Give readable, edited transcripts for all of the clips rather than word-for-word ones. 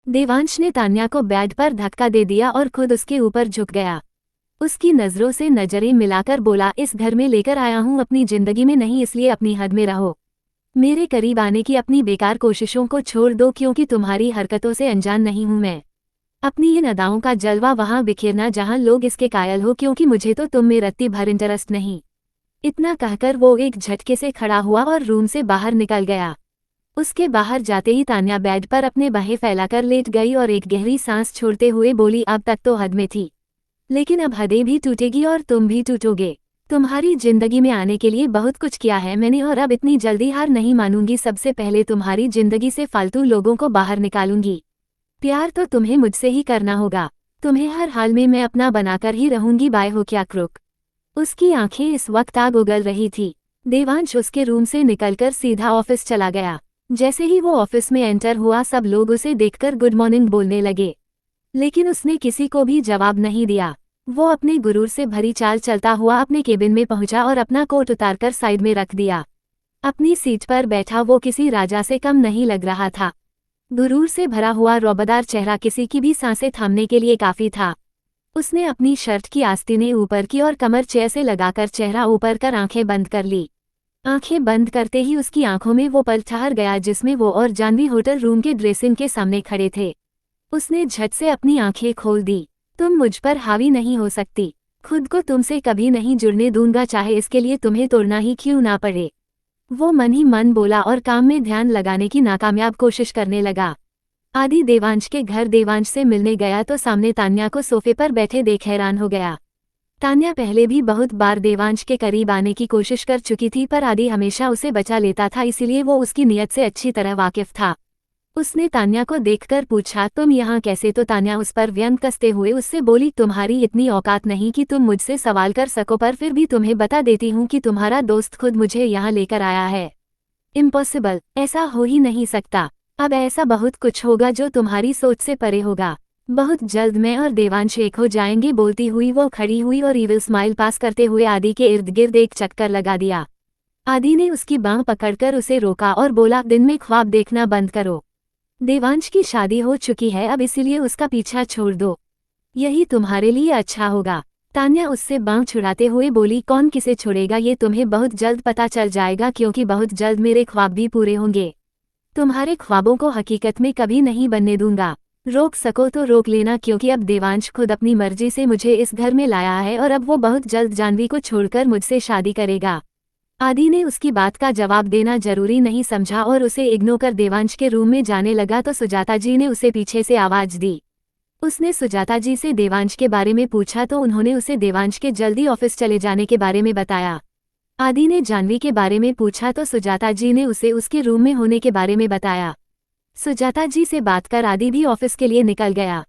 देवांश ने तान्या को बेड पर धक्का दे दिया और खुद उसके ऊपर झुक गया। उसकी नजरों से नजरें मिलाकर बोला, इस घर में लेकर आया हूँ अपनी जिंदगी में, नहीं इसलिए अपनी हद में रहो। मेरे करीब आने की अपनी बेकार कोशिशों को छोड़ दो, क्योंकि तुम्हारी हरकतों से अनजान नहीं हूँ मैं। अपनी इन अदाओं का जलवा वहां बिखेरना जहां लोग इसके कायल हो, क्योंकि मुझे तो तुम में रत्ती भर इंटरेस्ट नहीं। इतना कहकर वो एक झटके से खड़ा हुआ और रूम से बाहर निकल गया। उसके बाहर जाते ही तान्या बेड पर अपने बाहें फैलाकर लेट गई और एक गहरी सांस छोड़ते हुए बोली, अब तक तो हद में थी, लेकिन अब हदें भी टूटेगी और तुम भी टूटोगे। तुम्हारी जिंदगी में आने के लिए बहुत कुछ किया है मैंने, और अब इतनी जल्दी हार नहीं मानूंगी। सबसे पहले तुम्हारी जिंदगी से फालतू लोगों को बाहर निकालूंगी। प्यार तो तुम्हें मुझसे ही करना होगा। तुम्हें हर हाल में मैं अपना बनाकर ही रहूंगी। बाय हो क्या क्रुक। उसकी आंखें इस वक्त आग उगल रही थी। देवांश उसके रूम से निकलकर सीधा ऑफिस चला गया। जैसे ही वो ऑफिस में एंटर हुआ, सब लोग उसे देखकर गुड मॉर्निंग बोलने लगे, लेकिन उसने किसी को भी जवाब नहीं दिया। वो अपने गुरूर से भरी चाल चलता हुआ अपने केबिन में पहुंचा और अपना कोट उतारकर साइड में रख दिया। अपनी सीट पर बैठा वो किसी राजा से कम नहीं लग रहा था। गुरूर से भरा हुआ रौबदार चेहरा किसी की भी सांसें थामने के लिए काफी था। उसने अपनी शर्ट की आस्तीनें ऊपर की और कमर चेयर से लगाकर चेहरा ऊपर कर आंखें बंद कर ली। आंखें बंद करते ही उसकी आंखों में वो पल ठहर गया जिसमें वो और जानवी होटल रूम के ड्रेसिंग के सामने खड़े थे। उसने झट से अपनी आंखें खोल दी। तुम मुझ पर हावी नहीं हो सकती। खुद को तुमसे कभी नहीं जुड़ने दूंगा, चाहे इसके लिए तुम्हें तोड़ना ही क्यों ना पड़े। वो मन ही मन बोला और काम में ध्यान लगाने की नाकामयाब कोशिश करने लगा। आदि देवांश के घर देवांश से मिलने गया तो सामने तान्या को सोफे पर बैठे देख हैरान हो गया। तान्या पहले भी बहुत बार देवांश के करीब आने की कोशिश कर चुकी थी, पर आदि हमेशा उसे बचा लेता था, इसीलिए वो उसकी नीयत से अच्छी तरह वाकिफ था। उसने तान्या को देखकर पूछा, तुम यहाँ कैसे? तो तान्या उस पर व्यंग कसते हुए उससे बोली, तुम्हारी इतनी औकात नहीं कि तुम मुझसे सवाल कर सको, पर फिर भी तुम्हें बता देती हूँ कि तुम्हारा दोस्त खुद मुझे यहाँ लेकर आया है। इम्पॉसिबल, ऐसा हो ही नहीं सकता। अब ऐसा बहुत कुछ होगा जो तुम्हारी सोच से परे होगा। बहुत जल्द मैं और देवांश एक हो जाएंगे। बोलती हुई वो खड़ी हुई और ईविल स्माइल पास करते हुए आदि के इर्द गिर्द एक चक्कर लगा दिया। आदि ने उसकी बांह पकड़कर उसे रोका और बोला, दिन में ख्वाब देखना बंद करो। देवांश की शादी हो चुकी है अब, इसीलिए उसका पीछा छोड़ दो। यही तुम्हारे लिए अच्छा होगा। तान्या उससे बांह छुड़ाते हुए बोली, कौन किसे छोड़ेगा ये तुम्हें बहुत जल्द पता चल जाएगा, क्योंकि बहुत जल्द मेरे ख्वाब भी पूरे होंगे। तुम्हारे ख्वाबों को हकीकत में कभी नहीं बनने दूंगा। रोक सको तो रोक लेना, क्योंकि अब देवांश खुद अपनी मर्जी से मुझे इस घर में लाया है और अब वो बहुत जल्द जानवी को छोड़कर मुझसे शादी करेगा। आदि ने उसकी बात का जवाब देना जरूरी नहीं समझा और उसे इग्नोर कर देवांश के रूम में जाने लगा तो सुजाता जी ने उसे पीछे से आवाज दी। उसने सुजाता जी से देवांश के बारे में पूछा तो उन्होंने उसे देवांश के जल्दी ऑफिस चले जाने के बारे में बताया। आदि ने जानवी के बारे में पूछा तो सुजाता जी ने उसे उसके रूम में होने के बारे में बताया। सुजाता जी से बात कर आदि भी ऑफिस के लिए निकल गया।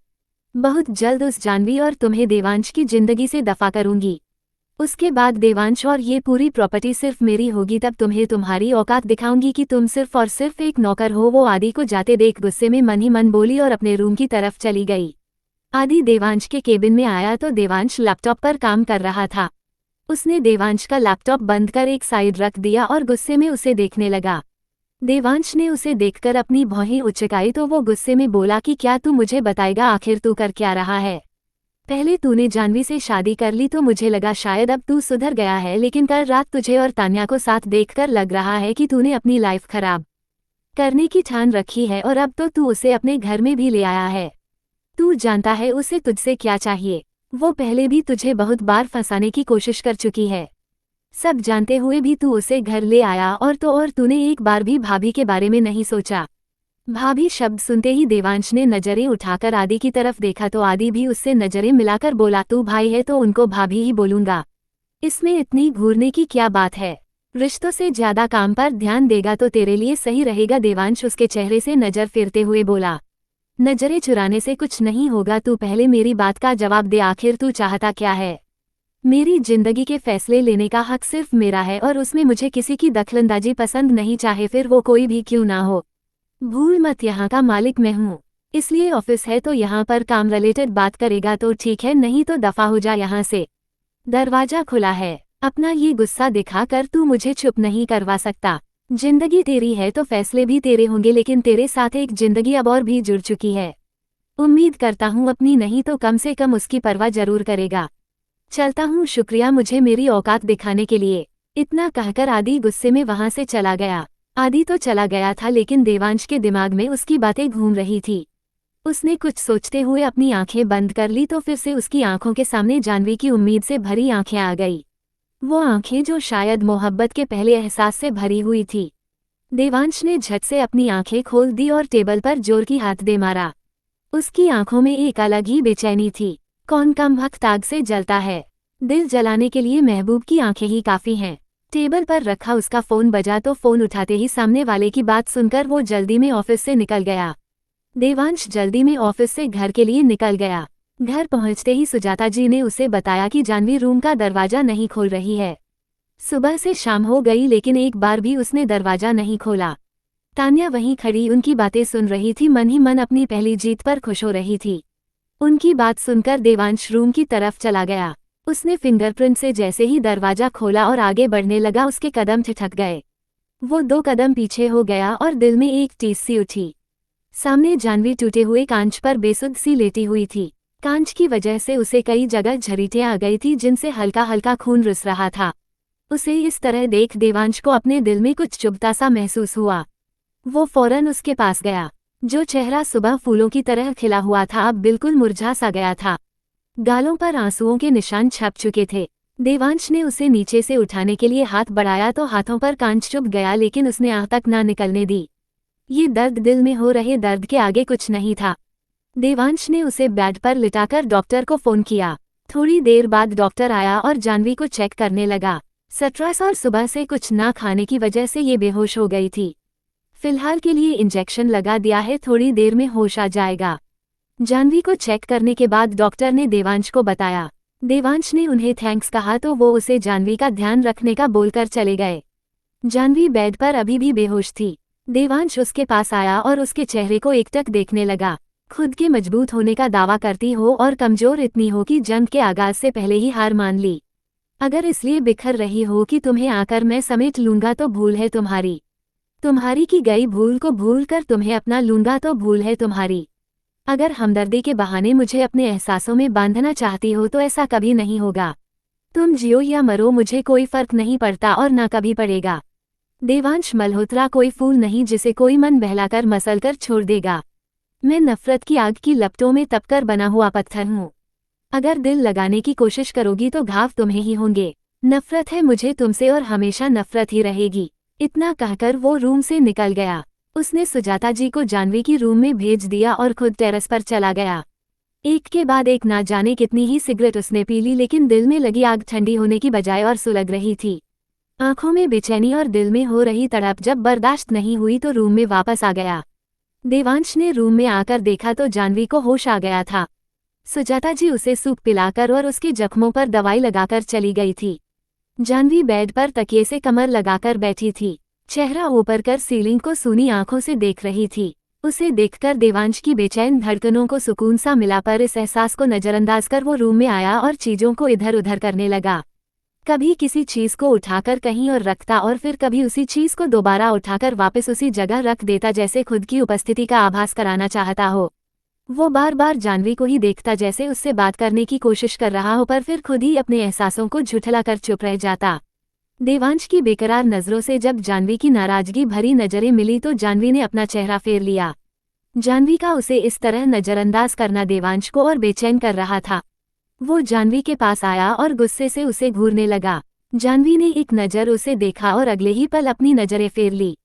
बहुत जल्द उस जानवी और तुम्हें देवांश की जिंदगी से दफा करूंगी। उसके बाद देवांश और ये पूरी प्रॉपर्टी सिर्फ मेरी होगी। तब तुम्हें तुम्हारी औकात दिखाऊंगी कि तुम सिर्फ और सिर्फ एक नौकर हो। वो आदि को जाते देख गुस्से में मन ही मन बोली और अपने रूम की तरफ चली गई। आदि देवांश के केबिन में आया तो देवांश लैपटॉप पर काम कर रहा था। उसने देवांश का लैपटॉप बंद कर एक साइड रख दिया और गुस्से में उसे देखने लगा। देवांश ने उसे देखकर अपनी भौहें उचकाई तो वो गुस्से में बोला कि क्या तू मुझे बताएगा आखिर तू कर क्या रहा है? पहले तूने जानवी से शादी कर ली तो मुझे लगा शायद अब तू सुधर गया है, लेकिन कल रात तुझे और तान्या को साथ देखकर लग रहा है कि तूने अपनी लाइफ खराब करने की ठान रखी है और अब तो तू उसे अपने घर में भी ले आया है। तू जानता है उसे तुझसे क्या चाहिए? वो पहले भी तुझे बहुत बार फंसाने की कोशिश कर चुकी है। सब जानते हुए भी तू उसे घर ले आया और तूने एक बार भी भाभी के बारे में नहीं सोचा। भाभी शब्द सुनते ही देवांश ने नजरें उठाकर आदि की तरफ देखा तो आदि भी उससे नजरें मिलाकर बोला, तू भाई है तो उनको भाभी ही बोलूंगा। इसमें इतनी घूरने की क्या बात है? रिश्तों से ज्यादा काम पर ध्यान देगा तो तेरे लिए सही रहेगा। देवांश उसके चेहरे से नजर फेरते हुए बोला, नजरें चुराने से कुछ नहीं होगा। तू पहले मेरी बात का जवाब दे, आखिर तू चाहता क्या है? मेरी जिंदगी के फैसले लेने का हक सिर्फ मेरा है और उसमें मुझे किसी की दखलंदाजी पसंद नहीं, चाहे फिर वो कोई भी क्यों ना हो। भूल मत, यहाँ का मालिक मैं हूँ। इसलिए ऑफिस है तो यहाँ पर काम रिलेटेड बात करेगा तो ठीक है, नहीं तो दफा हो जा यहाँ से। दरवाजा खुला है। अपना ये गुस्सा दिखा कर तू मुझे चुप नहीं करवा सकता। जिंदगी तेरी है तो फैसले भी तेरे होंगे, लेकिन तेरे साथ एक जिंदगी अब और भी जुड़ चुकी है। उम्मीद करता हूँ अपनी नहीं तो कम से कम उसकी परवाह जरूर करेगा। चलता हूँ, शुक्रिया मुझे मेरी औकात दिखाने के लिए। इतना कहकर आदि गुस्से में वहां से चला गया। आदि तो चला गया था लेकिन देवांश के दिमाग में उसकी बातें घूम रही थी। उसने कुछ सोचते हुए अपनी आंखें बंद कर ली तो फिर से उसकी आंखों के सामने जाह्नवी की उम्मीद से भरी आंखें आ गई। वो आंखें जो शायद मोहब्बत के पहले एहसास से भरी हुई थी। देवांश ने झट से अपनी आंखें खोल दी और टेबल पर जोर की हाथ दे मारा। उसकी आंखों में एक अलग ही बेचैनी थी। कौन कम वक्त आग से जलता है, दिल जलाने के लिए महबूब की आंखें ही काफी हैं। टेबल पर रखा उसका फोन बजा तो फोन उठाते ही सामने वाले की बात सुनकर वो जल्दी में ऑफिस से निकल गया। देवांश जल्दी में ऑफिस से घर के लिए निकल गया। घर पहुंचते ही सुजाता जी ने उसे बताया कि जाह्नवी रूम का दरवाजा नहीं खोल रही है। सुबह से शाम हो गई लेकिन एक बार भी उसने दरवाजा नहीं खोला। तान्या वहीं खड़ी उनकी बातें सुन रही थी, मन ही मन अपनी पहली जीत पर खुश हो रही थी। उनकी बात सुनकर देवांश रूम की तरफ चला गया। उसने फिंगरप्रिंट से जैसे ही दरवाजा खोला और आगे बढ़ने लगा, उसके कदम ठिठक गए। वो 2 कदम पीछे हो गया और दिल में एक टीस सी उठी। सामने जाह्नवी टूटे हुए कांच पर बेसुध सी लेटी हुई थी। कांच की वजह से उसे कई जगह झरीटें आ गई थी जिनसे हल्का हल्का खून रिस रहा था। उसे इस तरह देख देवांश को अपने दिल में कुछ चुभता सा महसूस हुआ। वो फौरन उसके पास गया। जो चेहरा सुबह फूलों की तरह खिला हुआ था अब बिल्कुल मुरझा सा गया था। गालों पर आंसुओं के निशान छप चुके थे। देवांश ने उसे नीचे से उठाने के लिए हाथ बढ़ाया तो हाथों पर कांच चुभ गया लेकिन उसने आह तक ना निकलने दी। ये दर्द दिल में हो रहे दर्द के आगे कुछ नहीं था। देवांश ने उसे बेड पर लिटाकर डॉक्टर को फोन किया। थोड़ी देर बाद डॉक्टर आया और जाह्नवी को चेक करने लगा। स्ट्रेस और सुबह से कुछ ना खाने की वजह से ये बेहोश हो गई थी। फिलहाल के लिए इंजेक्शन लगा दिया है, थोड़ी देर में होश आ जाएगा। जाह्नवी को चेक करने के बाद डॉक्टर ने देवांश को बताया। देवांश ने उन्हें थैंक्स कहा तो वो उसे जाह्नवी का ध्यान रखने का बोलकर चले गए। जाह्नवी बेड पर अभी भी बेहोश थी। देवांश उसके पास आया और उसके चेहरे को एकटक देखने लगा। खुद के मजबूत होने का दावा करती हो और कमजोर इतनी हो कि जंग के आगाज से पहले ही हार मान ली। अगर इसलिए बिखर रही हो कि तुम्हें आकर मैं समेट लूंगा तो भूल है तुम्हारी। तुम्हारी की गई भूल को भूल कर तुम्हें अपना लूंगा तो भूल है तुम्हारी। अगर हमदर्दी के बहाने मुझे अपने एहसासों में बांधना चाहती हो तो ऐसा कभी नहीं होगा। तुम जियो या मरो मुझे कोई फर्क नहीं पड़ता और ना कभी पड़ेगा। देवांश मल्होत्रा कोई फूल नहीं जिसे कोई मन बहलाकर मसलकर छोड़ देगा। मैं नफरत की आग की लपटों में तपकर बना हुआ पत्थर हूँ। अगर दिल लगाने की कोशिश करोगी तो घाव तुम्हें ही होंगे। नफरत है मुझे तुमसे और हमेशा नफरत ही रहेगी। इतना कहकर वो रूम से निकल गया। उसने सुजाता जी को जाह्नवी की रूम में भेज दिया और खुद टेरेस पर चला गया। एक के बाद एक ना जाने कितनी ही सिगरेट उसने पी ली लेकिन दिल में लगी आग ठंडी होने की बजाय और सुलग रही थी। आंखों में बेचैनी और दिल में हो रही तड़प जब बर्दाश्त नहीं हुई तो रूम में वापस आ गया। देवांश ने रूम में आकर देखा तो जाह्नवी को होश आ गया था। सुजाता जी उसे सूप पिलाकर और उसके जख्मों पर दवाई लगाकर चली गई थी। जाह्नवी बेड पर तकिए से कमर लगाकर बैठी थी। चेहरा ऊपर कर सीलिंग को सूनी आंखों से देख रही थी। उसे देखकर देवांश की बेचैन धड़कनों को सुकून सा मिला, पर इस एहसास को नजरअंदाज कर वो रूम में आया और चीजों को इधर उधर करने लगा। कभी किसी चीज को उठाकर कहीं और रखता और फिर कभी उसी चीज को दोबारा उठाकर वापस उसी जगह रख देता जैसे खुद की उपस्थिति का आभास कराना चाहता हो। वो बार बार जाह्नवी को ही देखता जैसे उससे बात करने की कोशिश कर रहा हो, पर फिर खुद ही अपने एहसासों को झुठलाकर चुप रह जाता। देवांश की बेकरार नजरों से जब जाह्नवी की नाराजगी भरी नजरें मिली तो जाह्नवी ने अपना चेहरा फेर लिया। जाह्नवी का उसे इस तरह नजरअंदाज करना देवांश को और बेचैन कर रहा था। वो जाह्नवी के पास आया और गुस्से से उसे घूरने लगा। जाह्नवी ने एक नजर उसे देखा और अगले ही पल अपनी नजरें फेर ली।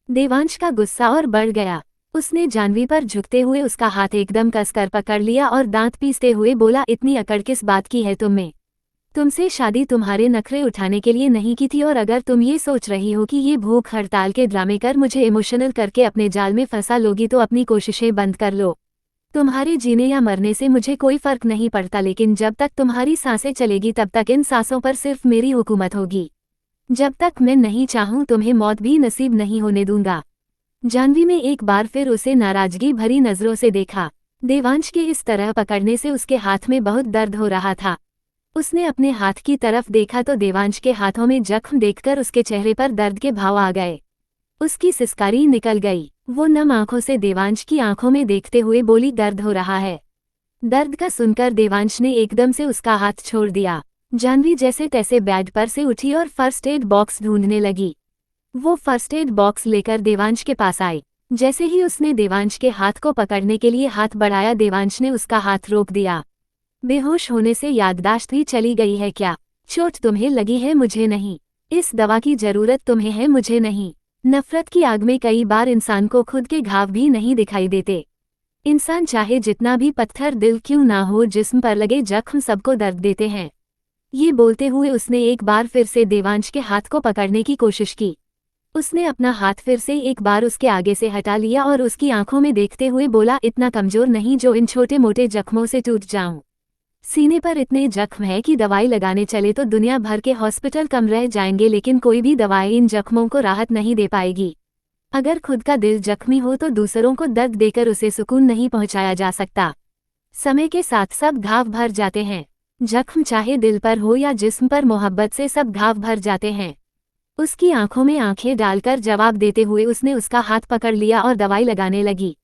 देवांश का गुस्सा और बढ़ गया। उसने जाह्नवी पर झुकते हुए उसका हाथ एकदम कसकर पकड़ लिया और दांत पीसते हुए बोला, इतनी अकड़ किस बात की है तुम्हें? तुमसे शादी तुम्हारे नखरे उठाने के लिए नहीं की थी, और अगर तुम ये सोच रही हो कि ये भूख हड़ताल के ड्रामे कर मुझे इमोशनल करके अपने जाल में फंसा लोगी तो अपनी कोशिशें बंद कर लो। तुम्हारे जीने या मरने से मुझे कोई फर्क नहीं पड़ता, लेकिन जब तक तुम्हारी सांसें चलेगी तब तक इन सांसों पर सिर्फ मेरी हुकूमत होगी। जब तक मैं नहीं चाहूं तुम्हें मौत भी नसीब नहीं होने दूंगा। जाह्नवी ने एक बार फिर उसे नाराजगी भरी नजरों से देखा। देवांश के इस तरह पकड़ने से उसके हाथ में बहुत दर्द हो रहा था। उसने अपने हाथ की तरफ देखा तो देवांश के हाथों में जख्म देखकर उसके चेहरे पर दर्द के भाव आ गए। उसकी सिसकारी निकल गई। वो नम आंखों से देवांश की आंखों में देखते हुए बोली, दर्द हो रहा है। दर्द का सुनकर देवांश ने एकदम से उसका हाथ छोड़ दिया। जानवी जैसे तैसे बेड पर से उठी और फर्स्ट एड बॉक्स ढूंढने लगी। वो फर्स्ट एड बॉक्स लेकर देवांश के पास आई। जैसे ही उसने देवांश के हाथ को पकड़ने के लिए हाथ बढ़ाया, देवांश ने उसका हाथ रोक दिया। बेहोश होने से याददाश्त ही चली गई है क्या? चोट तुम्हें लगी है, मुझे नहीं। इस दवा की जरूरत तुम्हें है, मुझे नहीं। नफरत की आग में कई बार इंसान को खुद के घाव भी नहीं दिखाई देते। इंसान चाहे जितना भी पत्थर दिल क्यों ना हो, जिस्म पर लगे जख्म सबको दर्द देते हैं। ये बोलते हुए उसने एक बार फिर से देवांश के हाथ को पकड़ने की कोशिश की। उसने अपना हाथ फिर से एक बार उसके आगे से हटा लिया और उसकी आंखों में देखते हुए बोला, इतना कमजोर नहीं जो इन छोटे मोटे जख्मों से टूट जाऊं। सीने पर इतने जख्म है कि दवाई लगाने चले तो दुनिया भर के हॉस्पिटल कम रह जाएंगे, लेकिन कोई भी दवाई इन जख्मों को राहत नहीं दे पाएगी। अगर खुद का दिल जख्मी हो तो दूसरों को दर्द देकर उसे सुकून नहीं पहुंचाया जा सकता। समय के साथ सब घाव भर जाते हैं। जख्म चाहे दिल पर हो या जिस्म पर, मोहब्बत से सब घाव भर जाते हैं। उसकी आंखों में आंखें डालकर जवाब देते हुए उसने उसका हाथ पकड़ लिया और दवाई लगाने लगी।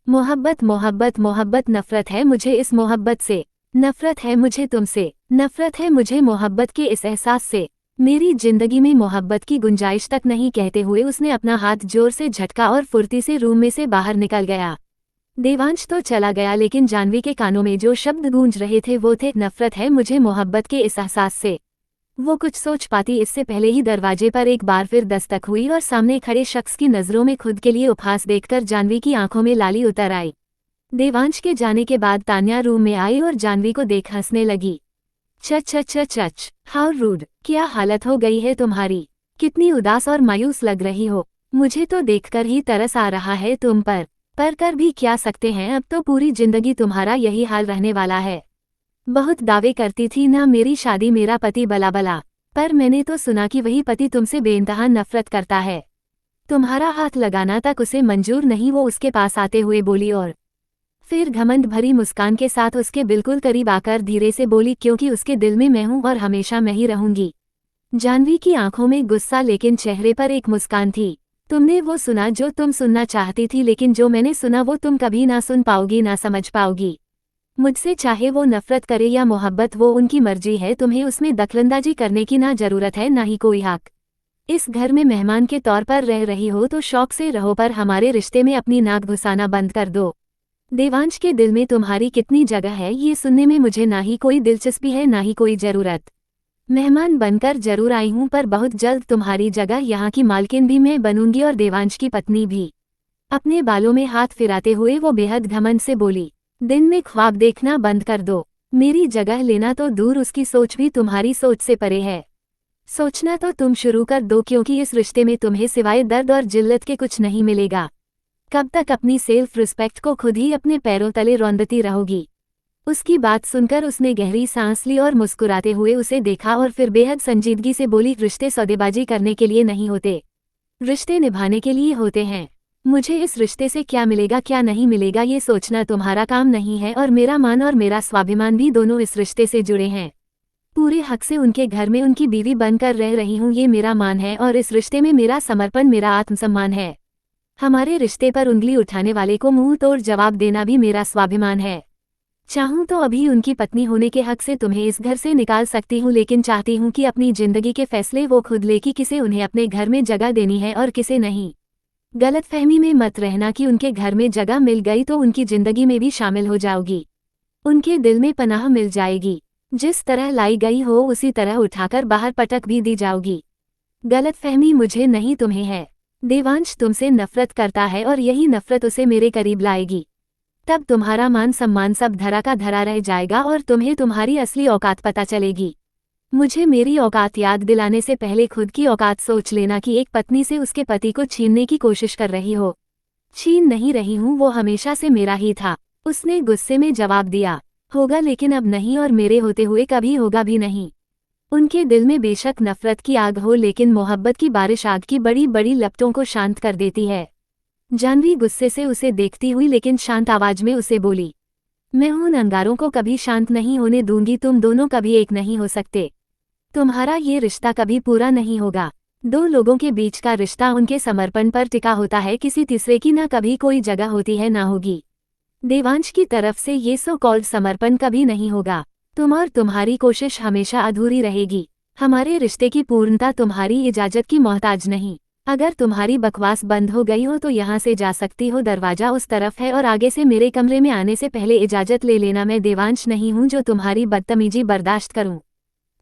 मोहब्बत मोहब्बत मोहब्बत, नफरत है मुझे इस मोहब्बत से, नफरत है मुझे तुमसे, नफरत है मुझे मोहब्बत के इस एहसास से। मेरी जिंदगी में मोहब्बत की गुंजाइश तक नहीं। कहते हुए उसने अपना हाथ जोर से झटका और फुर्ती से रूम में से बाहर निकल गया। देवांश तो चला गया, लेकिन जानवी के कानों में जो शब्द गूंज रहे थे वो थे, नफरत है मुझे मोहब्बत के इस एहसास से। वो कुछ सोच पाती इससे पहले ही दरवाजे पर एक बार फिर दस्तक हुई और सामने खड़े शख्स की नजरों में खुद के लिए उपहास देखकर जानवी की आंखों में लाली उतर आई। देवांश के जाने के बाद तान्या रूम में आई और जानवी को देख हंसने लगी। चच चच चच, हाउ रूड, क्या हालत हो गई है तुम्हारी? कितनी उदास और मायूस लग रही हो। मुझे तो देखकर ही तरस आ रहा है तुम पर कर भी क्या सकते हैं, अब तो पूरी जिंदगी तुम्हारा यही हाल रहने वाला है। बहुत दावे करती थी ना मेरी शादी मेरा पति बला बला, पर मैंने तो सुना कि वही पति तुमसे बेइंतहा नफरत करता है। तुम्हारा हाथ लगाना तक उसे मंजूर नहीं। वो उसके पास आते हुए बोली और फिर घमंड भरी मुस्कान के साथ उसके बिल्कुल करीब आकर धीरे से बोली, क्योंकि उसके दिल में मैं हूं और हमेशा मैं ही रहूंगी। जानवी की आंखों में गुस्सा लेकिन चेहरे पर एक मुस्कान थी। तुमने वो सुना जो तुम सुनना चाहती थी, लेकिन जो मैंने सुना वो तुम कभी ना सुन पाओगी, ना समझ पाओगी। मुझसे चाहे वो नफरत करे या मोहब्बत, वो उनकी मर्जी है। तुम्हें उसमें दखलंदाजी करने की ना जरूरत है, ना ही कोई हक। इस घर में मेहमान के तौर पर रह रही हो तो शौक से रहो, पर हमारे रिश्ते में अपनी नाक घुसाना बंद कर दो। देवांश के दिल में तुम्हारी कितनी जगह है ये सुनने में मुझे ना ही कोई दिलचस्पी है, ना ही कोई जरूरत। मेहमान बनकर जरूर आई हूं, पर बहुत जल्द तुम्हारी जगह यहाँ की मालकिन भी मैं बनूंगी और देवांश की पत्नी भी। अपने बालों में हाथ फिराते हुए वो बेहद घमंड से बोली, दिन में ख्वाब देखना बंद कर दो। मेरी जगह लेना तो दूर, उसकी सोच भी तुम्हारी सोच से परे है। सोचना तो तुम शुरू कर दो, क्योंकि इस रिश्ते में तुम्हें सिवाय दर्द और जिल्लत के कुछ नहीं मिलेगा। कब तक अपनी सेल्फ रिस्पेक्ट को खुद ही अपने पैरों तले रौंदती रहोगी? उसकी बात सुनकर उसने गहरी सांस ली और मुस्कुराते हुए उसे देखा और फिर बेहद संजीदगी से बोली, रिश्ते सौदेबाजी करने के लिए नहीं होते, रिश्ते निभाने के लिए होते हैं। मुझे इस रिश्ते से क्या मिलेगा क्या नहीं मिलेगा ये सोचना तुम्हारा काम नहीं है, और मेरा मान और मेरा स्वाभिमान भी दोनों इस रिश्ते से जुड़े हैं। पूरे हक से उनके घर में उनकी बीवी बनकर रह रही हूँ, ये मेरा मान है, और इस रिश्ते में मेरा समर्पण, मेरा आत्मसम्मान है। हमारे रिश्ते पर उंगली उठाने वाले को मुंह तोड़ जवाब देना भी मेरा स्वाभिमान है। चाहूं तो अभी उनकी पत्नी होने के हक से तुम्हें इस घर से निकाल सकती हूं, लेकिन चाहती हूं कि अपनी जिंदगी के फैसले वो खुद ले कि किसे उन्हें अपने घर में जगह देनी है और किसे नहीं। गलतफहमी में मत रहना कि उनके घर में जगह मिल गई तो उनकी जिंदगी में भी शामिल हो जाओगी, उनके दिल में पनाह मिल जाएगी। जिस तरह लाई गई हो उसी तरह उठाकर बाहर पटक भी दी जाओगी। गलतफहमी मुझे नहीं तुम्हें है। देवांश तुमसे नफरत करता है और यही नफरत उसे मेरे करीब लाएगी। तब तुम्हारा मान सम्मान सब धरा का धरा रह जाएगा और तुम्हें तुम्हारी असली औकात पता चलेगी। मुझे मेरी औकात याद दिलाने से पहले खुद की औकात सोच लेना कि एक पत्नी से उसके पति को छीनने की कोशिश कर रही हो। छीन नहीं रही हूँ, वो हमेशा से मेरा ही था। उसने गुस्से में जवाब दिया, होगा लेकिन अब नहीं, और मेरे होते हुए कभी होगा भी नहीं। उनके दिल में बेशक नफरत की आग हो, लेकिन मोहब्बत की बारिश आग की बड़ी बड़ी लपटों को शांत कर देती है। जानवी गुस्से से उसे देखती हुई लेकिन शांत आवाज में उसे बोली, मैं उन अंगारों को कभी शांत नहीं होने दूंगी। तुम दोनों कभी एक नहीं हो सकते। तुम्हारा ये रिश्ता कभी पूरा नहीं होगा। दो लोगों के बीच का रिश्ता उनके समर्पण पर टिका होता है, किसी तीसरे की ना कभी कोई जगह होती है ना होगी। देवांश की तरफ से ये सो कॉल्ड समर्पण कभी नहीं होगा। तुम और तुम्हारी कोशिश हमेशा अधूरी रहेगी। हमारे रिश्ते की पूर्णता तुम्हारी इजाजत की मोहताज नहीं। अगर तुम्हारी बकवास बंद हो गई हो तो यहाँ से जा सकती हो, दरवाजा उस तरफ है, और आगे से मेरे कमरे में आने से पहले इजाजत ले लेना। मैं देवांश नहीं हूँ जो तुम्हारी बदतमीजी बर्दाश्त करूँ।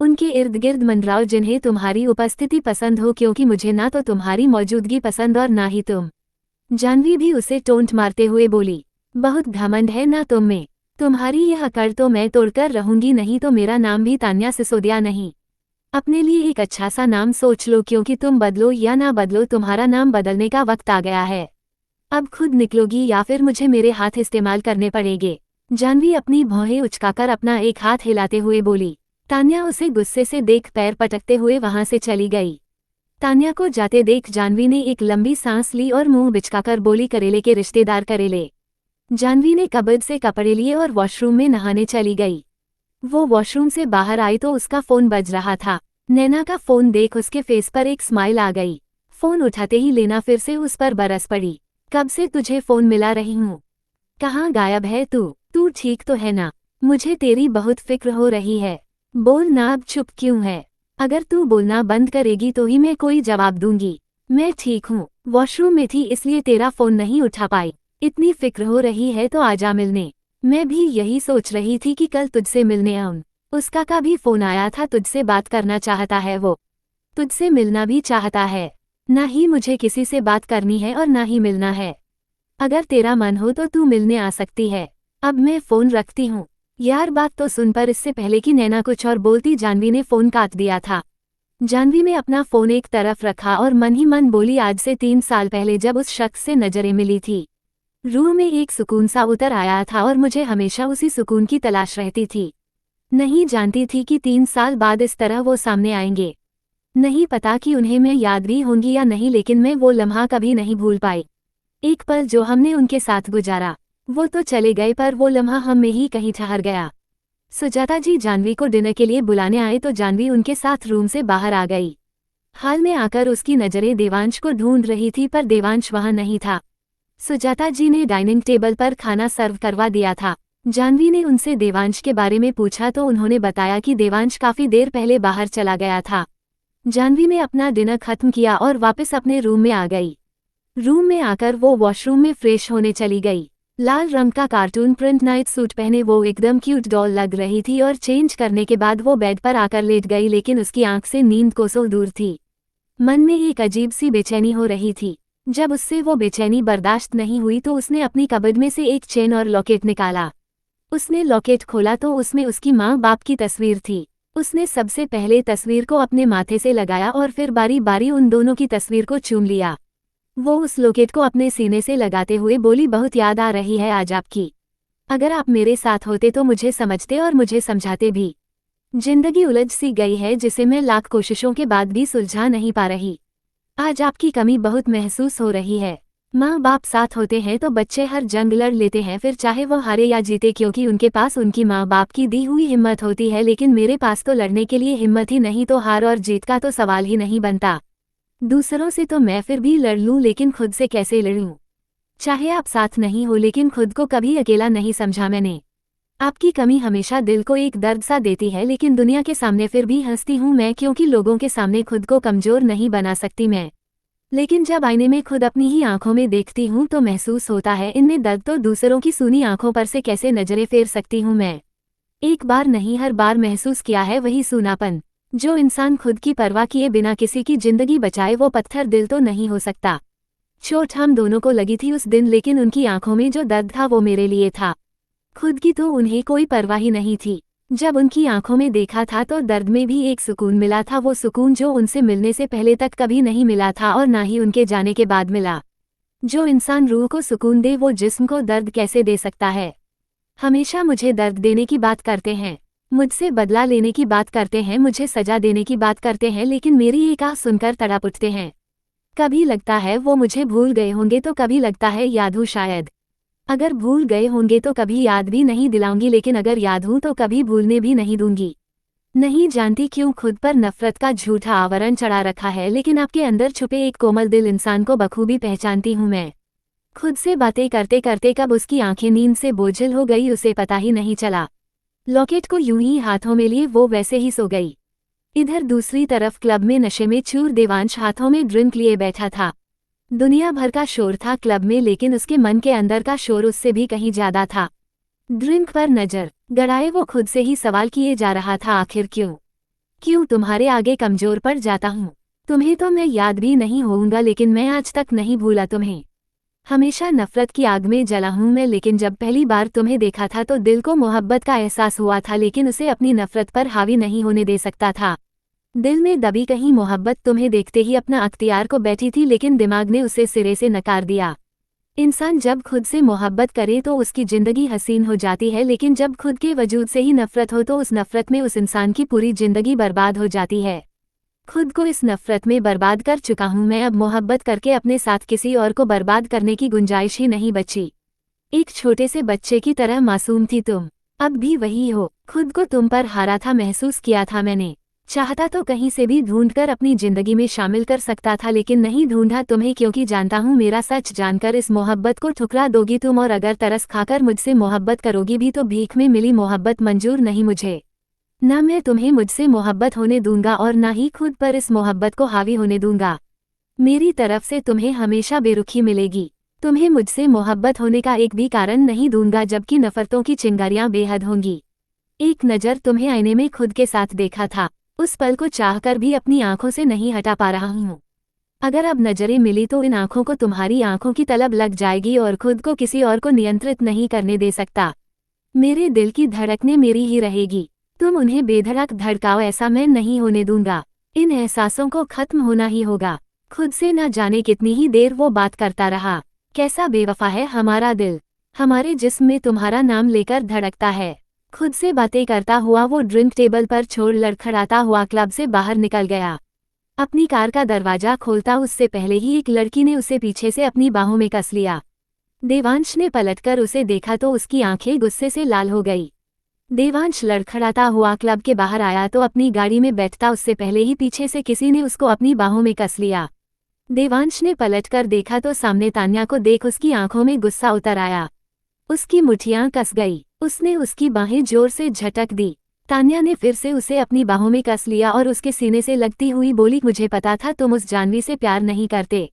उनके इर्द गिर्द मंडराओ जिन्हें तुम्हारी उपस्थिति पसंद हो, क्योंकि मुझे ना तो तुम्हारी मौजूदगी पसंद और ना ही तुम। जानवी भी उसे टोंट मारते हुए बोली, बहुत घमंड है ना तुम में। तुम्हारी यह अकड़ तो मैं तोड़कर रहूंगी, नहीं तो मेरा नाम भी तान्या सिसोदिया नहीं। अपने लिए एक अच्छा सा नाम सोच लो, क्योंकि तुम बदलो या ना बदलो तुम्हारा नाम बदलने का वक्त आ गया है। अब खुद निकलोगी या फिर मुझे मेरे हाथ इस्तेमाल करने पड़ेंगे। जानवी अपनी भौहें उचकाकर अपना एक हाथ हिलाते हुए बोली। तान्या उसे गुस्से से देख पैर पटकते हुए वहां से चली गई। तान्या को जाते देख जानवी ने एक लंबी सांस ली और मुंह बिचकाकर बोली, करेले के रिश्तेदार करेले। जानवी ने कबर्ड से कपड़े लिए और वॉशरूम में नहाने चली गई। वो वॉशरूम से बाहर आई तो उसका फोन बज रहा था। नैना का फोन देख उसके फेस पर एक स्माइल आ गई। फोन उठाते ही लेना फिर से उस पर बरस पड़ी। कब से तुझे फोन मिला रही हूँ, कहाँ गायब है तू? तू ठीक तो है ना? मुझे तेरी बहुत फिक्र हो रही है। बोल ना, अब चुप क्यों है? अगर तू बोलना बंद करेगी तो ही मैं कोई जवाब दूंगी। मैं ठीक हूँ, वॉशरूम में थी इसलिए तेरा फोन नहीं उठा पाई। इतनी फिक्र हो रही है तो आजा मिलने। मैं भी यही सोच रही थी कि कल तुझसे मिलने आऊं। उसका का भी फोन आया था, तुझसे बात करना चाहता है वो। तुझसे मिलना भी चाहता है। ना ही मुझे किसी से बात करनी है और ना ही मिलना है। अगर तेरा मन हो तो तू मिलने आ सकती है। अब मैं फोन रखती हूँ। यार बात तो सुन, पर इससे पहले कि नैना कुछ और बोलती जानवी ने फोन काट दिया था। जानवी ने अपना फोन एक तरफ रखा और मन ही मन बोली, आज से 3 साल पहले जब उस शख्स से नजरें मिली थी, रूह में एक सुकून सा उतर आया था और मुझे हमेशा उसी सुकून की तलाश रहती थी। नहीं जानती थी कि 3 साल बाद इस तरह वो सामने आएंगे। नहीं पता कि उन्हें मैं याद भी होंगी या नहीं, लेकिन मैं वो लम्हा कभी नहीं भूल पाई। एक पल जो हमने उनके साथ गुजारा, वो तो चले गए पर वो लम्हा हम में ही कहीं ठहर गया। सुजाता जी जानवी को डिनर के लिए बुलाने आए तो जानवी उनके साथ रूम से बाहर आ गई। हाल में आकर उसकी नजरें देवांश को ढूंढ रही थी, पर देवांश वहां नहीं था। सुजाता जी ने डाइनिंग टेबल पर खाना सर्व करवा दिया था। जानवी ने उनसे देवांश के बारे में पूछा तो उन्होंने बताया कि देवांश काफी देर पहले बाहर चला गया था। जानवी ने अपना डिनर खत्म किया और वापस अपने रूम में आ गई। रूम में आकर वो वॉशरूम में फ्रेश होने चली गई। लाल रंग का कार्टून प्रिंट नाइट सूट पहने वो एकदम क्यूट डॉल लग रही थी और चेंज करने के बाद वो बेड पर आकर लेट गई, लेकिन उसकी आंख से नींद कोसों दूर थी। मन में एक अजीब सी बेचैनी हो रही थी। जब उससे वो बेचैनी बर्दाश्त नहीं हुई तो उसने अपनी कबर्ड में से एक चेन और लॉकेट निकाला। उसने लॉकेट खोला तो उसमें उसकी माँ बाप की तस्वीर थी। उसने सबसे पहले तस्वीर को अपने माथे से लगाया और फिर बारी बारी उन दोनों की तस्वीर को चूम लिया। वो उस लॉकेट को अपने सीने से लगाते हुए बोली, बहुत याद आ रही है आज आपकी। अगर आप मेरे साथ होते तो मुझे समझते और मुझे समझाते भी। जिंदगी उलझ सी गई है जिसे मैं लाख कोशिशों के बाद भी सुलझा नहीं पा रही। आज आपकी कमी बहुत महसूस हो रही है। माँ बाप साथ होते हैं तो बच्चे हर जंग लड़ लेते हैं, फिर चाहे वो हारे या जीते, क्योंकि उनके पास उनकी माँ बाप की दी हुई हिम्मत होती है। लेकिन मेरे पास तो लड़ने के लिए हिम्मत ही नहीं, तो हार और जीत का तो सवाल ही नहीं बनता। दूसरों से तो मैं फिर भी लड़ लूं, लेकिन खुद से कैसे लड़ूं? चाहे आप साथ नहीं हो, लेकिन खुद को कभी अकेला नहीं समझा मैंने। आपकी कमी हमेशा दिल को एक दर्द सा देती है, लेकिन दुनिया के सामने फिर भी हंसती हूँ मैं, क्योंकि लोगों के सामने खुद को कमजोर नहीं बना सकती मैं। लेकिन जब आईने में खुद अपनी ही आंखों में देखती हूँ तो महसूस होता है इनमें दर्द, तो दूसरों की सूनी आंखों पर से कैसे नजरें फेर सकती हूँ मैं। एक बार नहीं, हर बार महसूस किया है वही सूनापन। जो इंसान खुद की परवाह किए बिना किसी की जिंदगी बचाए वो पत्थर दिल तो नहीं हो सकता। चोट हम दोनों को लगी थी उस दिन, लेकिन उनकी आंखों में जो दर्द था वो मेरे लिए था। खुद की तो उन्हें कोई परवाह ही नहीं थी। जब उनकी आंखों में देखा था तो दर्द में भी एक सुकून मिला था, वो सुकून जो उनसे मिलने से पहले तक कभी नहीं मिला था और ना ही उनके जाने के बाद मिला। जो इंसान रूह को सुकून दे वो जिस्म को दर्द कैसे दे सकता है? हमेशा मुझे दर्द देने की बात करते हैं, मुझसे बदला लेने की बात करते हैं, मुझे सजा देने की बात करते हैं, लेकिन मेरी एक आह सुनकर तड़प उठते हैं। कभी लगता है वो मुझे भूल गए होंगे तो कभी लगता है याद हूँ शायद। अगर भूल गए होंगे तो कभी याद भी नहीं दिलाऊंगी, लेकिन अगर याद हूँ तो कभी भूलने भी नहीं दूंगी। नहीं जानती क्यों खुद पर नफरत का झूठा आवरण चढ़ा रखा है, लेकिन आपके अंदर छुपे एक कोमल दिल इंसान को बखूबी पहचानती हूँ मैं। खुद से बातें करते करते कब उसकी आंखें नींद से बोझिल हो गई उसे पता ही नहीं चला। लॉकेट को यूं ही हाथों में लिए वो वैसे ही सो गई। इधर दूसरी तरफ क्लब में नशे में चूर देवांश हाथों में ड्रिंक लिए बैठा था। दुनिया भर का शोर था क्लब में, लेकिन उसके मन के अंदर का शोर उससे भी कहीं ज्यादा था। ड्रिंक पर नजर गड़ाए वो खुद से ही सवाल किए जा रहा था, आखिर क्यों तुम्हारे आगे कमजोर पड़ जाता हूँ। तुम्हें तो मैं याद भी नहीं होऊंगा, लेकिन मैं आज तक नहीं भूला तुम्हें। हमेशा नफरत की आग में जला हूं मैं, लेकिन जब पहली बार तुम्हें देखा था तो दिल को मोहब्बत का एहसास हुआ था, लेकिन उसे अपनी नफरत पर हावी नहीं होने दे सकता था। दिल में दबी कहीं मोहब्बत तुम्हें देखते ही अपना अख्तियार को बैठी थी, लेकिन दिमाग ने उसे सिरे से नकार दिया। इंसान जब खुद से मोहब्बत करे तो उसकी जिंदगी हसीन हो जाती है, लेकिन जब खुद के वजूद से ही नफरत हो तो उस नफरत में उस इंसान की पूरी जिंदगी बर्बाद हो जाती है। खुद को इस नफरत में बर्बाद कर चुका हूं मैं, अब मोहब्बत करके अपने साथ किसी और को बर्बाद करने की गुंजाइश ही नहीं बची। एक छोटे से बच्चे की तरह मासूम थी तुम, अब भी वही हो। खुद को तुम पर हारा था महसूस किया था मैंने। चाहता तो कहीं से भी ढूंढकर अपनी जिंदगी में शामिल कर सकता था, लेकिन नहीं ढूंढा तुम्हें, क्योंकि जानता हूँ मेरा सच जानकर इस मोहब्बत को ठुकरा दोगी तुम, और अगर तरस खाकर मुझसे मोहब्बत करोगी भी तो भीख में मिली मोहब्बत मंजूर नहीं मुझे। ना मैं तुम्हें मुझसे मोहब्बत होने दूंगा और ना ही खुद पर इस मोहब्बत को हावी होने दूंगा। मेरी तरफ से तुम्हें हमेशा बेरुखी मिलेगी। तुम्हें मुझसे मोहब्बत होने का एक भी कारण नहीं दूंगा, जबकि नफरतों की चिंगारियां बेहद होंगी। एक नज़र तुम्हें आईने में खुद के साथ देखा था, उस पल को चाहकर भी अपनी आंखों से नहीं हटा पा रहा हूँ। अगर अब नजरें मिली तो इन आंखों को तुम्हारी आंखों की तलब लग जाएगी और खुद को किसी और को नियंत्रित नहीं करने दे सकता। मेरे दिल की धड़कनें मेरी ही रहेगी, तुम उन्हें बेधड़क धड़काओ, ऐसा मैं नहीं होने दूंगा। इन एहसासों को खत्म होना ही होगा। खुद से न जाने कितनी ही देर वो बात करता रहा। कैसा बेवफा है हमारा दिल, हमारे जिस्म में तुम्हारा नाम लेकर धड़कता है। खुद से बातें करता हुआ वो ड्रिंक टेबल पर छोड़ लड़खड़ाता हुआ क्लब से बाहर निकल गया। अपनी कार का दरवाजा खोलता उससे पहले ही एक लड़की ने उसे पीछे से अपनी बाहों में कस लिया। देवांश ने पलटकर उसे देखा तो उसकी आंखें गुस्से से लाल हो गई। देवांश लड़खड़ाता हुआ क्लब के बाहर आया तो अपनी गाड़ी में बैठता उससे पहले ही पीछे से किसी ने उसको अपनी बाहों में कस लिया। देवांश ने पलटकर देखा तो सामने तान्या को देख उसकी आंखों में गुस्सा उतर आया। उसकी मुठ्ठियां कस गई, उसने उसकी बाहें जोर से झटक दी। तान्या ने फिर से उसे अपनी बाहों में कस लिया और उसके सीने से लगती हुई बोली, मुझे पता था तुम उस जानवी से प्यार नहीं करते।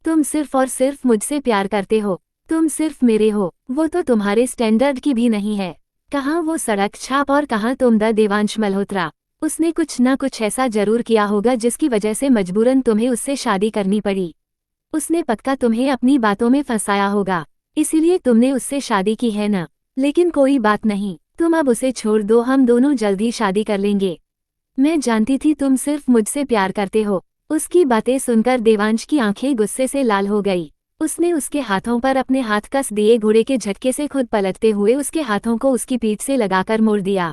तुम सिर्फ और सिर्फ मुझसे प्यार करते हो। तुम सिर्फ मेरे हो, वो तो तुम्हारे स्टैंडर्ड की भी नहीं है। कहाँ वो सड़क छाप और कहाँ तुम द देवांश मल्होत्रा। उसने कुछ ना कुछ ऐसा जरूर किया होगा जिसकी वजह से मजबूरन तुम्हें उससे शादी करनी पड़ी। उसने पक्का तुम्हें अपनी बातों में फंसाया होगा, इसीलिए तुमने उससे शादी की है ना। लेकिन कोई बात नहीं, तुम अब उसे छोड़ दो, हम दोनों जल्द ही शादी कर लेंगे। मैं जानती थी तुम सिर्फ मुझसे प्यार करते हो। उसकी बातें सुनकर देवांश की आंखें गुस्से से लाल हो गई। उसने उसके हाथों पर अपने हाथ कस दिए, घोड़े के झटके से खुद पलटते हुए उसके हाथों को उसकी पीठ से लगाकर मोड़ दिया।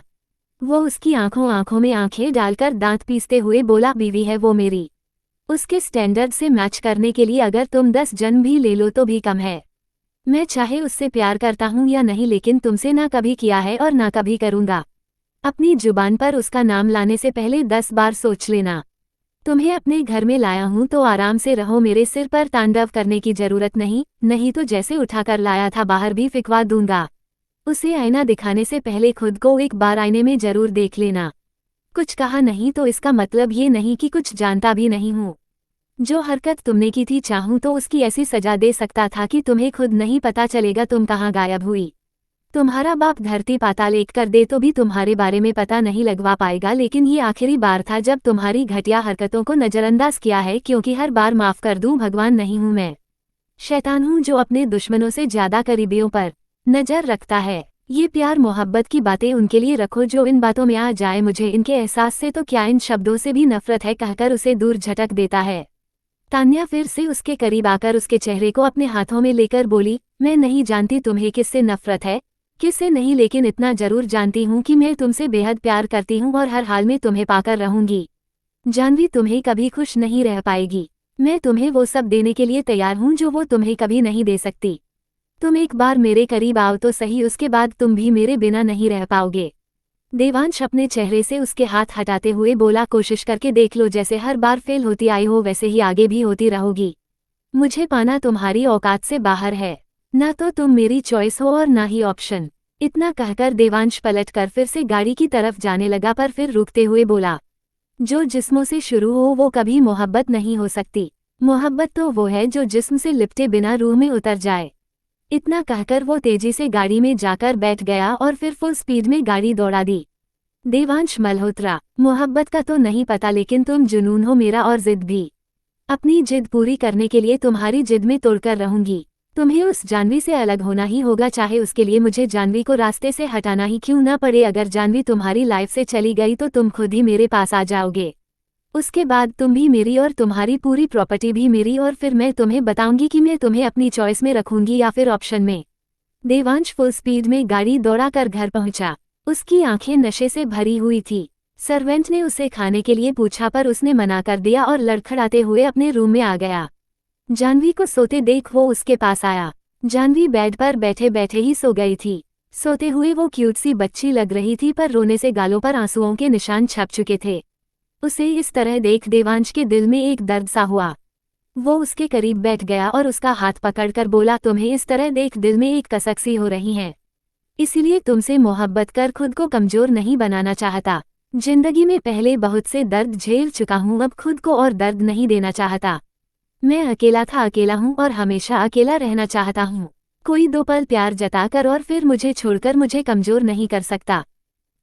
वो उसकी आंखों में आंखें डालकर दांत पीसते हुए बोला, बीवी है वो मेरी। उसके स्टैंडर्ड से मैच करने के लिए अगर तुम 10 जन्म भी ले लो तो भी कम है। मैं चाहे उससे प्यार करता हूँ या नहीं, लेकिन तुमसे ना कभी किया है और ना कभी करूँगा। अपनी जुबान पर उसका नाम लाने से पहले 10 बार सोच लेना। तुम्हें अपने घर में लाया हूँ तो आराम से रहो, मेरे सिर पर तांडव करने की जरूरत नहीं तो जैसे उठाकर लाया था बाहर भी फिकवा दूंगा। उसे आईना दिखाने से पहले खुद को एक बार आईने में जरूर देख लेना। कुछ कहा नहीं तो इसका मतलब ये नहीं कि कुछ जानता भी नहीं हूँ। जो हरकत तुमने की थी चाहूँ तो उसकी ऐसी सजा दे सकता था कि तुम्हें खुद नहीं पता चलेगा तुम कहाँ गायब हुई। तुम्हारा बाप धरती पाताल एक कर दे तो भी तुम्हारे बारे में पता नहीं लगवा पाएगा, लेकिन ये आखिरी बार था जब तुम्हारी घटिया हरकतों को नजरअंदाज किया है, क्योंकि हर बार माफ कर दूं भगवान नहीं हूं मैं। शैतान हूं जो अपने दुश्मनों से ज्यादा करीबियों पर नजर रखता है। ये प्यार मोहब्बत की बातें उनके लिए रखो जो इन बातों में आ जाए, मुझे इनके एहसास से तो क्या इन शब्दों से भी नफरत है, कहकर उसे दूर झटक देता है। तान्या फिर से उसके करीब आकर उसके चेहरे को अपने हाथों में लेकर बोली, मैं नहीं जानती तुम्हें किससे नफरत है, किससे नहीं, लेकिन इतना जरूर जानती हूँ कि मैं तुमसे बेहद प्यार करती हूँ और हर हाल में तुम्हें पाकर रहूंगी। जानवी तुम्हें कभी खुश नहीं रह पाएगी। मैं तुम्हें वो सब देने के लिए तैयार हूँ जो वो तुम्हें कभी नहीं दे सकती। तुम एक बार मेरे करीब आओ तो सही, उसके बाद तुम भी मेरे बिना नहीं रह पाओगे। देवांश अपने चेहरे से उसके हाथ हटाते हुए बोला, कोशिश करके देख लो, जैसे हर बार फेल होती आई हो वैसे ही आगे भी होती रहोगी। मुझे पाना तुम्हारी औकात से बाहर है। ना तो तुम मेरी चॉइस हो और ना ही ऑप्शन। इतना कहकर देवांश पलटकर फिर से गाड़ी की तरफ जाने लगा, पर फिर रुकते हुए बोला, जो जिस्मों से शुरू हो वो कभी मोहब्बत नहीं हो सकती। मोहब्बत तो वो है जो जिस्म से लिपटे बिना रूह में उतर जाए। इतना कहकर वो तेजी से गाड़ी में जाकर बैठ गया और फिर फुल स्पीड में गाड़ी दौड़ा दी। देवांश मल्होत्रा, मोहब्बत का तो नहीं पता, लेकिन तुम जुनून हो मेरा, और जिद भी। अपनी जिद पूरी करने के लिए तुम्हारी जिद में तोड़कर रहूंगी। तुम्हें उस जानवी से अलग होना ही होगा, चाहे उसके लिए मुझे जानवी को रास्ते से हटाना ही क्यों ना पड़े। अगर जानवी तुम्हारी लाइफ से चली गई तो तुम खुद ही मेरे पास आ जाओगे। उसके बाद तुम भी मेरी और तुम्हारी पूरी प्रॉपर्टी भी मेरी, और फिर मैं तुम्हें बताऊंगी कि मैं तुम्हें अपनी चॉइस में रखूंगी या फिर ऑप्शन में। देवांश फुल स्पीड में गाड़ी दौड़ाकर घर पहुंचा। उसकी आंखें नशे से भरी हुई थी। सर्वेंट ने उसे खाने के लिए पूछा पर उसने मना कर दिया और लड़खड़ाते हुए अपने रूम में आ गया। जानवी को सोते देख वो उसके पास आया। जानवी बेड पर बैठे बैठे ही सो गई थी। सोते हुए वो क्यूट सी बच्ची लग रही थी, पर रोने से गालों पर आंसुओं के निशान छप चुके थे। उसे इस तरह देख देवांश के दिल में एक दर्द सा हुआ। वो उसके करीब बैठ गया और उसका हाथ पकड़कर बोला, तुम्हें इस तरह देख दिल में एक कसक सी हो रही है। इसलिए तुमसे मोहब्बत कर खुद को कमजोर नहीं बनाना चाहता। जिंदगी में पहले बहुत से दर्द झेल चुका हूँ, अब खुद को और दर्द नहीं देना चाहता। मैं अकेला था, अकेला हूँ और हमेशा अकेला रहना चाहता हूँ। कोई 2 पल प्यार जताकर और फिर मुझे छोड़कर मुझे कमजोर नहीं कर सकता।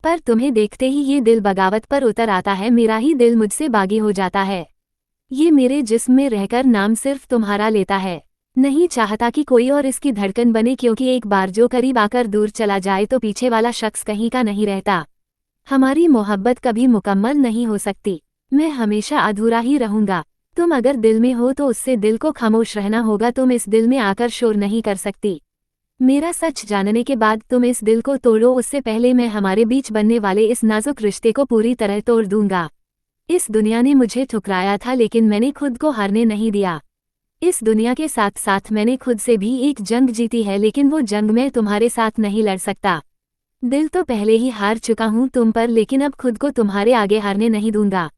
पर तुम्हें देखते ही ये दिल बगावत पर उतर आता है। मेरा ही दिल मुझसे बागी हो जाता है। ये मेरे जिस्म में रहकर नाम सिर्फ तुम्हारा लेता है। नहीं चाहता कि कोई और इसकी धड़कन बने, क्योंकि एक बार जो करीब आकर दूर चला जाए तो पीछे वाला शख्स कहीं का नहीं रहता। हमारी मोहब्बत कभी मुकम्मल नहीं हो सकती। मैं हमेशा अधूरा ही रहूंगा। तुम अगर दिल में हो तो उससे दिल को खामोश रहना होगा। तुम इस दिल में आकर शोर नहीं कर सकती। मेरा सच जानने के बाद तुम इस दिल को तोड़ो, उससे पहले मैं हमारे बीच बनने वाले इस नाजुक रिश्ते को पूरी तरह तोड़ दूंगा। इस दुनिया ने मुझे ठुकराया था, लेकिन मैंने खुद को हारने नहीं दिया। इस दुनिया के साथ साथ मैंने खुद से भी एक जंग जीती है, लेकिन वो जंग मैं तुम्हारे साथ नहीं लड़ सकता। दिल तो पहले ही हार चुका हूँ तुम पर, लेकिन अब खुद को तुम्हारे आगे हारने नहीं दूंगा।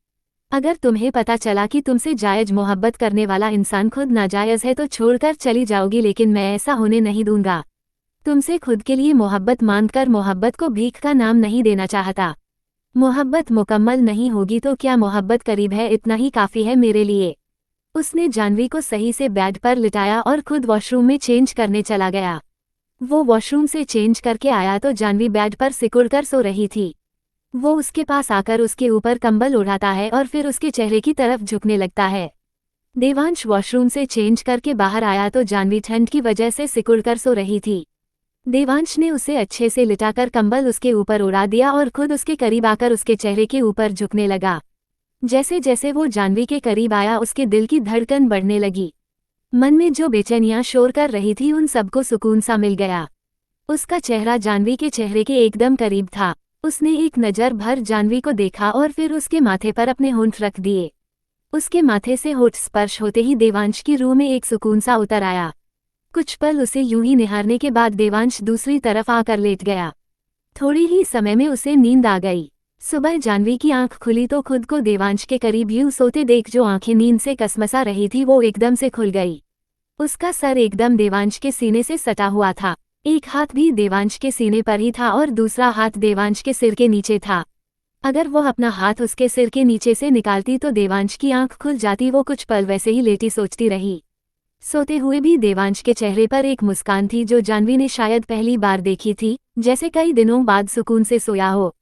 अगर तुम्हें पता चला कि तुमसे जायज मोहब्बत करने वाला इंसान खुद नाजायज है तो छोड़कर चली जाओगी, लेकिन मैं ऐसा होने नहीं दूंगा। तुमसे खुद के लिए मोहब्बत मांगकर मोहब्बत को भीख का नाम नहीं देना चाहता। मोहब्बत मुकम्मल नहीं होगी तो क्या, मोहब्बत करीब है, इतना ही काफ़ी है मेरे लिए। उसने जानवी को सही से बेड पर लिटाया और खुद वॉशरूम में चेंज करने चला गया। वो वॉशरूम से चेंज करके आया तो जानवी बेड पर सिकुड़कर सो रही थी। वो उसके पास आकर उसके ऊपर कंबल उड़ाता है और फिर उसके चेहरे की तरफ झुकने लगता है। देवांश वॉशरूम से चेंज करके बाहर आया तो जानवी ठंड की वजह से सिकुड़कर सो रही थी। देवांश ने उसे अच्छे से लिटाकर कंबल उसके ऊपर उड़ा दिया और खुद उसके करीब आकर उसके चेहरे के ऊपर झुकने लगा। जैसे जैसे वो जानवी के करीब आया उसके दिल की धड़कन बढ़ने लगी। मन में जो बेचैनियां शोर कर रही थी उन सबको सुकून सा मिल गया। उसका चेहरा जानवी के चेहरे के एकदम करीब था। उसने एक नज़र भर जानवी को देखा और फिर उसके माथे पर अपने होंठ रख दिए। उसके माथे से होंठ स्पर्श होते ही देवांश की रूह में एक सुकून सा उतर आया। कुछ पल उसे यूं ही निहारने के बाद देवांश दूसरी तरफ आकर लेट गया। थोड़ी ही समय में उसे नींद आ गई। सुबह जानवी की आंख खुली तो खुद को देवांश के करीब यूं सोते देख जो आंखें नींद से कसमसा रही थी वो एकदम से खुल गई। उसका सर एकदम देवांश के सीने से सटा हुआ था। एक हाथ भी देवांश के सीने पर ही था और दूसरा हाथ देवांश के सिर के नीचे था। अगर वो अपना हाथ उसके सिर के नीचे से निकालती तो देवांश की आंख खुल जाती। वो कुछ पल वैसे ही लेटी सोचती रही। सोते हुए भी देवांश के चेहरे पर एक मुस्कान थी जो जानवी ने शायद पहली बार देखी थी, जैसे कई दिनों बाद सुकून से सोया हो।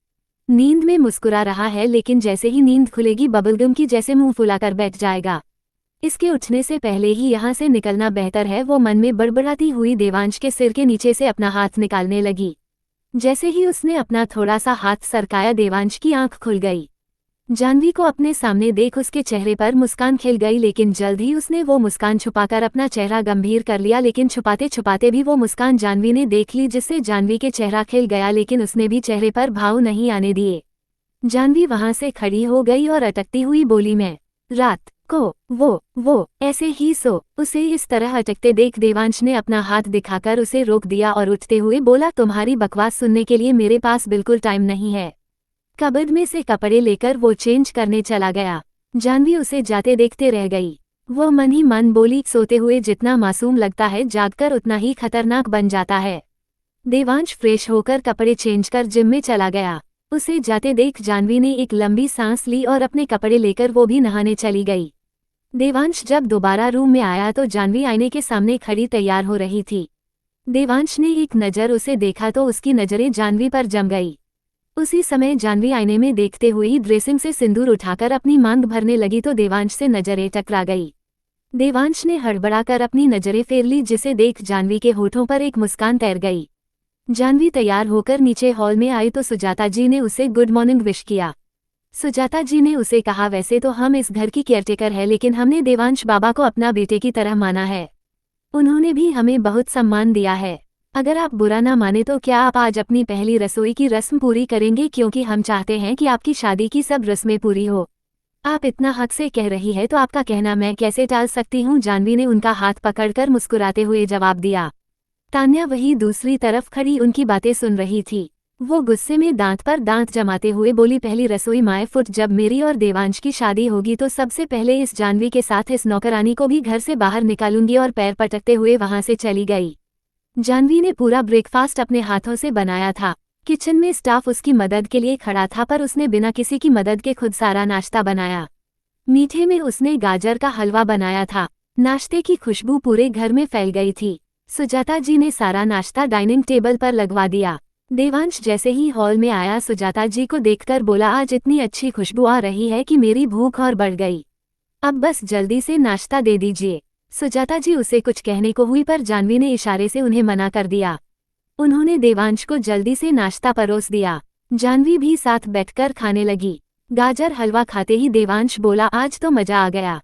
नींद में मुस्कुरा रहा है, लेकिन जैसे ही नींद खुलेगी बबलगम की जैसे मुंह फुलाकर बैठ जाएगा। इसके उठने से पहले ही यहाँ से निकलना बेहतर है, वो मन में बड़बड़ाती हुई देवांश के सिर के नीचे से अपना हाथ निकालने लगी। जैसे ही उसने अपना थोड़ा सा हाथ सरकाया देवांश की आंख खुल गई। जानवी को अपने सामने देख उसके चेहरे पर मुस्कान खिल गई, लेकिन जल्द ही उसने वो मुस्कान छुपाकर अपना चेहरा गंभीर कर लिया। लेकिन छुपाते छुपाते भी वो मुस्कान जानवी ने देख ली, जिससे जानवी के चेहरा खिल गया, लेकिन उसने भी चेहरे पर भाव नहीं आने दिए। जानवी वहां से खड़ी हो गई और अटकती हुई बोली, मैं रात को वो ऐसे ही सो। उसे इस तरह अटकते देख देवांश ने अपना हाथ दिखाकर उसे रोक दिया और उठते हुए बोला, तुम्हारी बकवास सुनने के लिए मेरे पास बिल्कुल टाइम नहीं है। कबर्ड में से कपड़े लेकर वो चेंज करने चला गया। जानवी उसे जाते देखते रह गई। वो मन ही मन बोली, सोते हुए जितना मासूम लगता है जागकर उतना ही खतरनाक बन जाता है। देवांश फ्रेश होकर कपड़े चेंज कर जिम में चला गया। उसे जाते देख जानवी ने एक लंबी सांस ली और अपने कपड़े लेकर वो भी नहाने चली गई। देवांश जब दोबारा रूम में आया तो जानवी आईने के सामने खड़ी तैयार हो रही थी। देवांश ने एक नज़र उसे देखा तो उसकी नज़रें जानवी पर जम गई। उसी समय जानवी आईने में देखते हुए ही ड्रेसिंग से सिंदूर उठाकर अपनी मांग भरने लगी तो देवांश से नजरें टकरा गई। देवांश ने हड़बड़ाकर अपनी नजरें फेर ली, जिसे देख जानवी के होठों पर एक मुस्कान तैर गई। जानवी तैयार होकर नीचे हॉल में आई तो सुजाता जी ने उसे गुड मॉर्निंग विश किया। सुजाता जी ने उसे कहा, वैसे तो हम इस घर की केयरटेकर है, लेकिन हमने देवांश बाबा को अपना बेटे की तरह माना है। उन्होंने भी हमें बहुत सम्मान दिया है। अगर आप बुरा ना माने तो क्या आप आज अपनी पहली रसोई की रस्म पूरी करेंगे, क्योंकि हम चाहते हैं कि आपकी शादी की सब रस्में पूरी हो। आप इतना हक से कह रही है तो आपका कहना मैं कैसे टाल सकती हूँ। जानवी ने उनका हाथ पकड़कर मुस्कुराते हुए जवाब दिया। तान्या वही दूसरी तरफ खड़ी उनकी बातें सुन रही थी। वो गुस्से में दांत पर दांत जमाते हुए बोली, पहली रसोई माय फुट, जब मेरी और देवांश की शादी होगी तो सबसे पहले इस जानवी के साथ इस नौकरानी को भी घर से बाहर निकालूंगी। और पैर पटकते हुए वहां से चली गई। जानवी ने पूरा ब्रेकफास्ट अपने हाथों से बनाया था। किचन में स्टाफ उसकी मदद के लिए खड़ा था, पर उसने बिना किसी की मदद के खुद सारा नाश्ता बनाया। मीठे में उसने गाजर का हलवा बनाया था। नाश्ते की खुशबू पूरे घर में फैल गई थी। सुजाता जी ने सारा नाश्ता डाइनिंग टेबल पर लगवा दिया। देवांश जैसे ही हॉल में आया सुजाता जी को देखकर बोला, आज इतनी अच्छी खुशबू आ रही है कि मेरी भूख और बढ़ गई। अब बस जल्दी से नाश्ता दे दीजिए। सुजाता जी उसे कुछ कहने को हुई, पर जानवी ने इशारे से उन्हें मना कर दिया। उन्होंने देवांश को जल्दी से नाश्ता परोस दिया। जानवी भी साथ बैठकर खाने लगी। गाजर हलवा खाते ही देवांश बोला, आज तो मजा आ गया।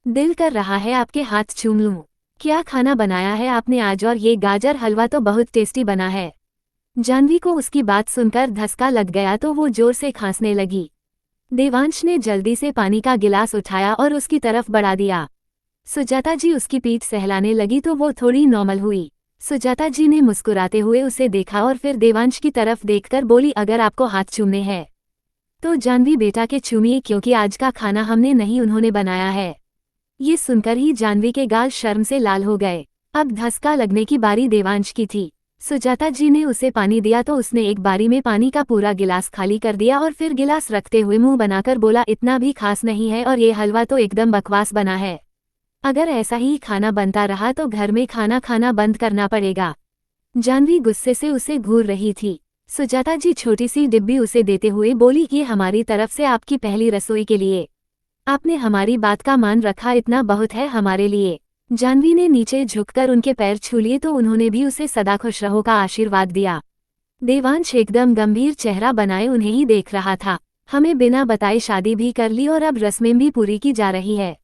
दिल कर रहा है आपके हाथ चूम लूं। क्या खाना बनाया है आपने आज, और ये गाजर हलवा तो बहुत टेस्टी बना है। जानवी को उसकी बात सुनकर धक्का लग गया तो वो जोर से खांसने लगी। देवांश ने जल्दी से पानी का गिलास उठाया और उसकी तरफ बढ़ा दिया। सुजाता जी उसकी पीठ सहलाने लगी तो वो थोड़ी नॉर्मल हुई। सुजाता जी ने मुस्कुराते हुए उसे देखा और फिर देवांश की तरफ देखकर बोली, अगर आपको हाथ चूमने हैं तो जानवी बेटा के चूमिए, क्योंकि आज का खाना हमने नहीं उन्होंने बनाया है। ये सुनकर ही जानवी के गाल शर्म से लाल हो गए। अब धक्का लगने की बारी देवांश की थी। सुजाता जी ने उसे पानी दिया तो उसने एक बारी में पानी का पूरा गिलास खाली कर दिया और फिर गिलास रखते हुए मुंह बनाकर बोला, इतना भी खास नहीं है, और ये हलवा तो एकदम बकवास बना है। अगर ऐसा ही खाना बनता रहा तो घर में खाना खाना बंद करना पड़ेगा। जानवी गुस्से से उसे घूर रही थी। सुजाता जी छोटी सी डिब्बी उसे देते हुए बोली, ये हमारी तरफ से आपकी पहली रसोई के लिए। आपने हमारी बात का मान रखा, इतना बहुत है हमारे लिए। जानवी ने नीचे झुककर उनके पैर छू लिए तो उन्होंने भी उसे सदा खुश रहो का आशीर्वाद दिया। देवांश एकदम गंभीर चेहरा बनाए उन्हें ही देख रहा था। हमें बिना बताए शादी भी कर ली और अब रस्में भी पूरी की जा रही है।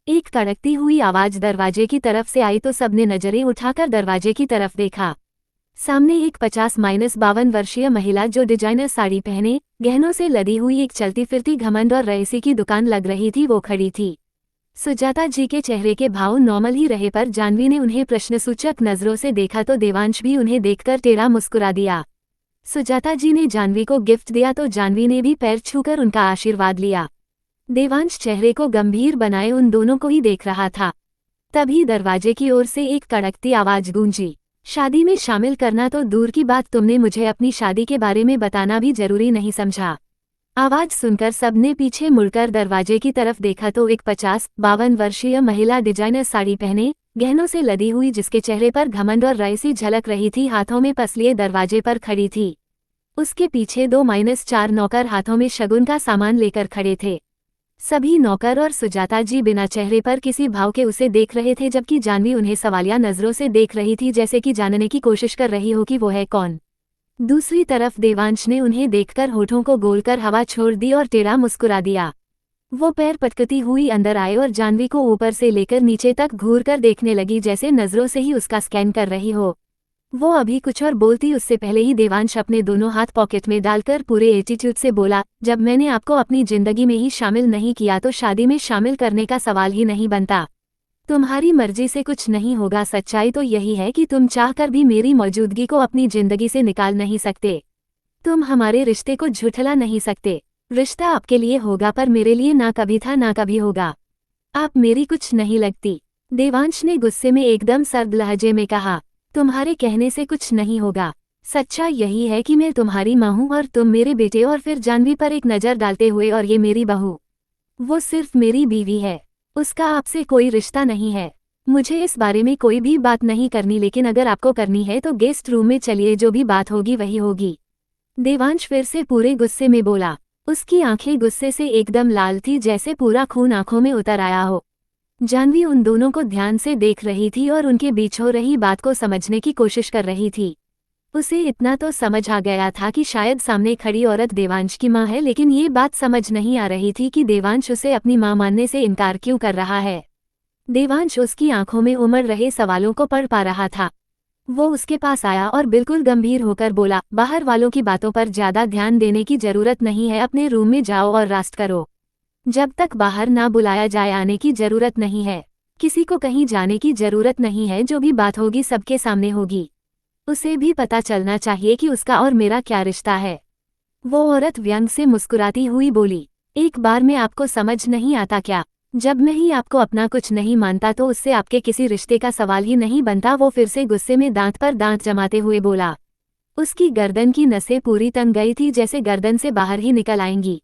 एक कड़कती हुई आवाज दरवाजे की तरफ से आई तो सबने नजरें उठाकर दरवाजे की तरफ देखा। सामने एक 50-52 वर्षीय महिला जो डिजाइनर साड़ी पहने, गहनों से लदी हुई एक चलती फिरती घमंड और रईसी की दुकान लग रही थी, वो खड़ी थी। सुजाता जी के चेहरे के भाव नॉर्मल ही रहे, पर जानवी ने उन्हें प्रश्नसूचक नजरों से देखा तो देवांश भी उन्हें देखकर टेढ़ा मुस्कुरा दिया। सुजाता जी ने जानवी को गिफ्ट दिया तो जानवी ने भी पैर छूकर उनका आशीर्वाद लिया। देवांश चेहरे को गंभीर बनाए उन दोनों को ही देख रहा था। तभी दरवाजे की ओर से एक कड़कती आवाज गूंजी, शादी में शामिल करना तो दूर की बात, तुमने मुझे अपनी शादी के बारे में बताना भी जरूरी नहीं समझा। आवाज सुनकर सबने पीछे मुड़कर दरवाजे की तरफ देखा तो एक 50-52 वर्षीय महिला डिजाइनर साड़ी पहने, गहनों से लदी हुई, जिसके चेहरे पर घमंड और रईसी झलक रही थी, हाथों में पसलिए दरवाजे पर खड़ी थी। उसके पीछे 2-4 नौकर हाथों में शगुन का सामान लेकर खड़े थे। सभी नौकर और सुजाता जी बिना चेहरे पर किसी भाव के उसे देख रहे थे, जबकि जानवी उन्हें सवालिया नजरों से देख रही थी, जैसे कि जानने की कोशिश कर रही हो कि वो है कौन। दूसरी तरफ देवांश ने उन्हें देखकर होठों को गोलकर हवा छोड़ दी और टेढ़ा मुस्कुरा दिया। वो पैर पटकती हुई अंदर आए और जानवी को ऊपर से लेकर नीचे तक घूरकर देखने लगी, जैसे नजरों से ही उसका स्कैन कर रही हो। वो अभी कुछ और बोलती उससे पहले ही देवांश अपने दोनों हाथ पॉकेट में डालकर पूरे एटीट्यूड से बोला, जब मैंने आपको अपनी जिंदगी में ही शामिल नहीं किया तो शादी में शामिल करने का सवाल ही नहीं बनता। तुम्हारी मर्जी से कुछ नहीं होगा। सच्चाई तो यही है कि तुम चाहकर भी मेरी मौजूदगी को अपनी जिंदगी से निकाल नहीं सकते। तुम हमारे रिश्ते को झुठला नहीं सकते। रिश्ता आपके लिए होगा पर मेरे लिए ना कभी था ना कभी होगा। आप मेरी कुछ नहीं लगती। देवांश ने गुस्से में एकदम सर्द लहजे में कहा। तुम्हारे कहने से कुछ नहीं होगा। सच्चा यही है कि मैं तुम्हारी माँ हूँ और तुम मेरे बेटे। और फिर जानवी पर एक नज़र डालते हुए, और ये मेरी बहू, वो सिर्फ मेरी बीवी है, उसका आपसे कोई रिश्ता नहीं है। मुझे इस बारे में कोई भी बात नहीं करनी, लेकिन अगर आपको करनी है तो गेस्ट रूम में चलिए, जो भी बात होगी वही होगी। देवांश फिर से पूरे गुस्से में बोला। उसकी आंखें गुस्से से एकदम लाल थी, जैसे पूरा खून आंखों में उतर आया हो। जानवी उन दोनों को ध्यान से देख रही थी और उनके बीच हो रही बात को समझने की कोशिश कर रही थी। उसे इतना तो समझ आ गया था कि शायद सामने खड़ी औरत देवांश की मां है, लेकिन ये बात समझ नहीं आ रही थी कि देवांश उसे अपनी मां मानने से इनकार क्यों कर रहा है। देवांश उसकी आंखों में उमड़ रहे सवालों को पढ़ पा रहा था। वो उसके पास आया और बिल्कुल गंभीर होकर बोला, बाहर वालों की बातों पर ज्यादा ध्यान देने की जरूरत नहीं है, अपने रूम में जाओ और रेस्ट करो। जब तक बाहर ना बुलाया जाए आने की जरूरत नहीं है। किसी को कहीं जाने की जरूरत नहीं है, जो भी बात होगी सबके सामने होगी। उसे भी पता चलना चाहिए कि उसका और मेरा क्या रिश्ता है। वो औरत व्यंग से मुस्कुराती हुई बोली, एक बार में आपको समझ नहीं आता क्या? जब मैं ही आपको अपना कुछ नहीं मानता तो उससे आपके किसी रिश्ते का सवाल ही नहीं बनता। वो फिर से गुस्से में दांत पर दांत जमाते हुए बोला। उसकी गर्दन की नसें पूरी तन गई थी, जैसे गर्दन से बाहर ही निकल आएंगी।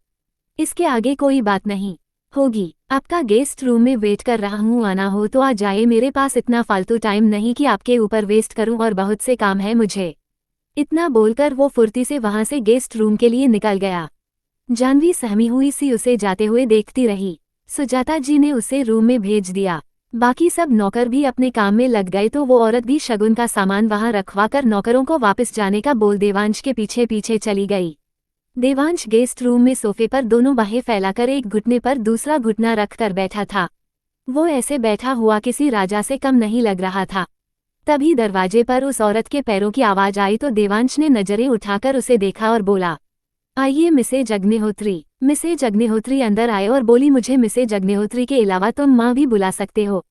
इसके आगे कोई बात नहीं होगी। आपका गेस्ट रूम में वेट कर रहा हूँ, आना हो तो आ जाए। मेरे पास इतना फालतू टाइम नहीं कि आपके ऊपर वेस्ट करूँ, और बहुत से काम है मुझे। इतना बोलकर वो फुर्ती से वहां से गेस्ट रूम के लिए निकल गया। जानवी सहमी हुई सी उसे जाते हुए देखती रही। सुजाता जी ने उसे रूम में भेज दिया। बाकी सब नौकर भी अपने काम में लग गए, तो वो औरत भी शगुन का सामान वहां रखवाकर नौकरों को वापस जाने का बोल देवांश के पीछे पीछे चली गई। देवांश गेस्ट रूम में सोफे पर दोनों बाहें फैलाकर एक घुटने पर दूसरा घुटना रखकर बैठा था। वो ऐसे बैठा हुआ किसी राजा से कम नहीं लग रहा था। तभी दरवाजे पर उस औरत के पैरों की आवाज आई तो देवांश ने नजरें उठाकर उसे देखा और बोला, आइए मिसेज अग्निहोत्री। मिसेज अग्निहोत्री अंदर आए और बोली, मुझे मिसेज अग्निहोत्री के अलावा तुम माँ भी बुला सकते हो।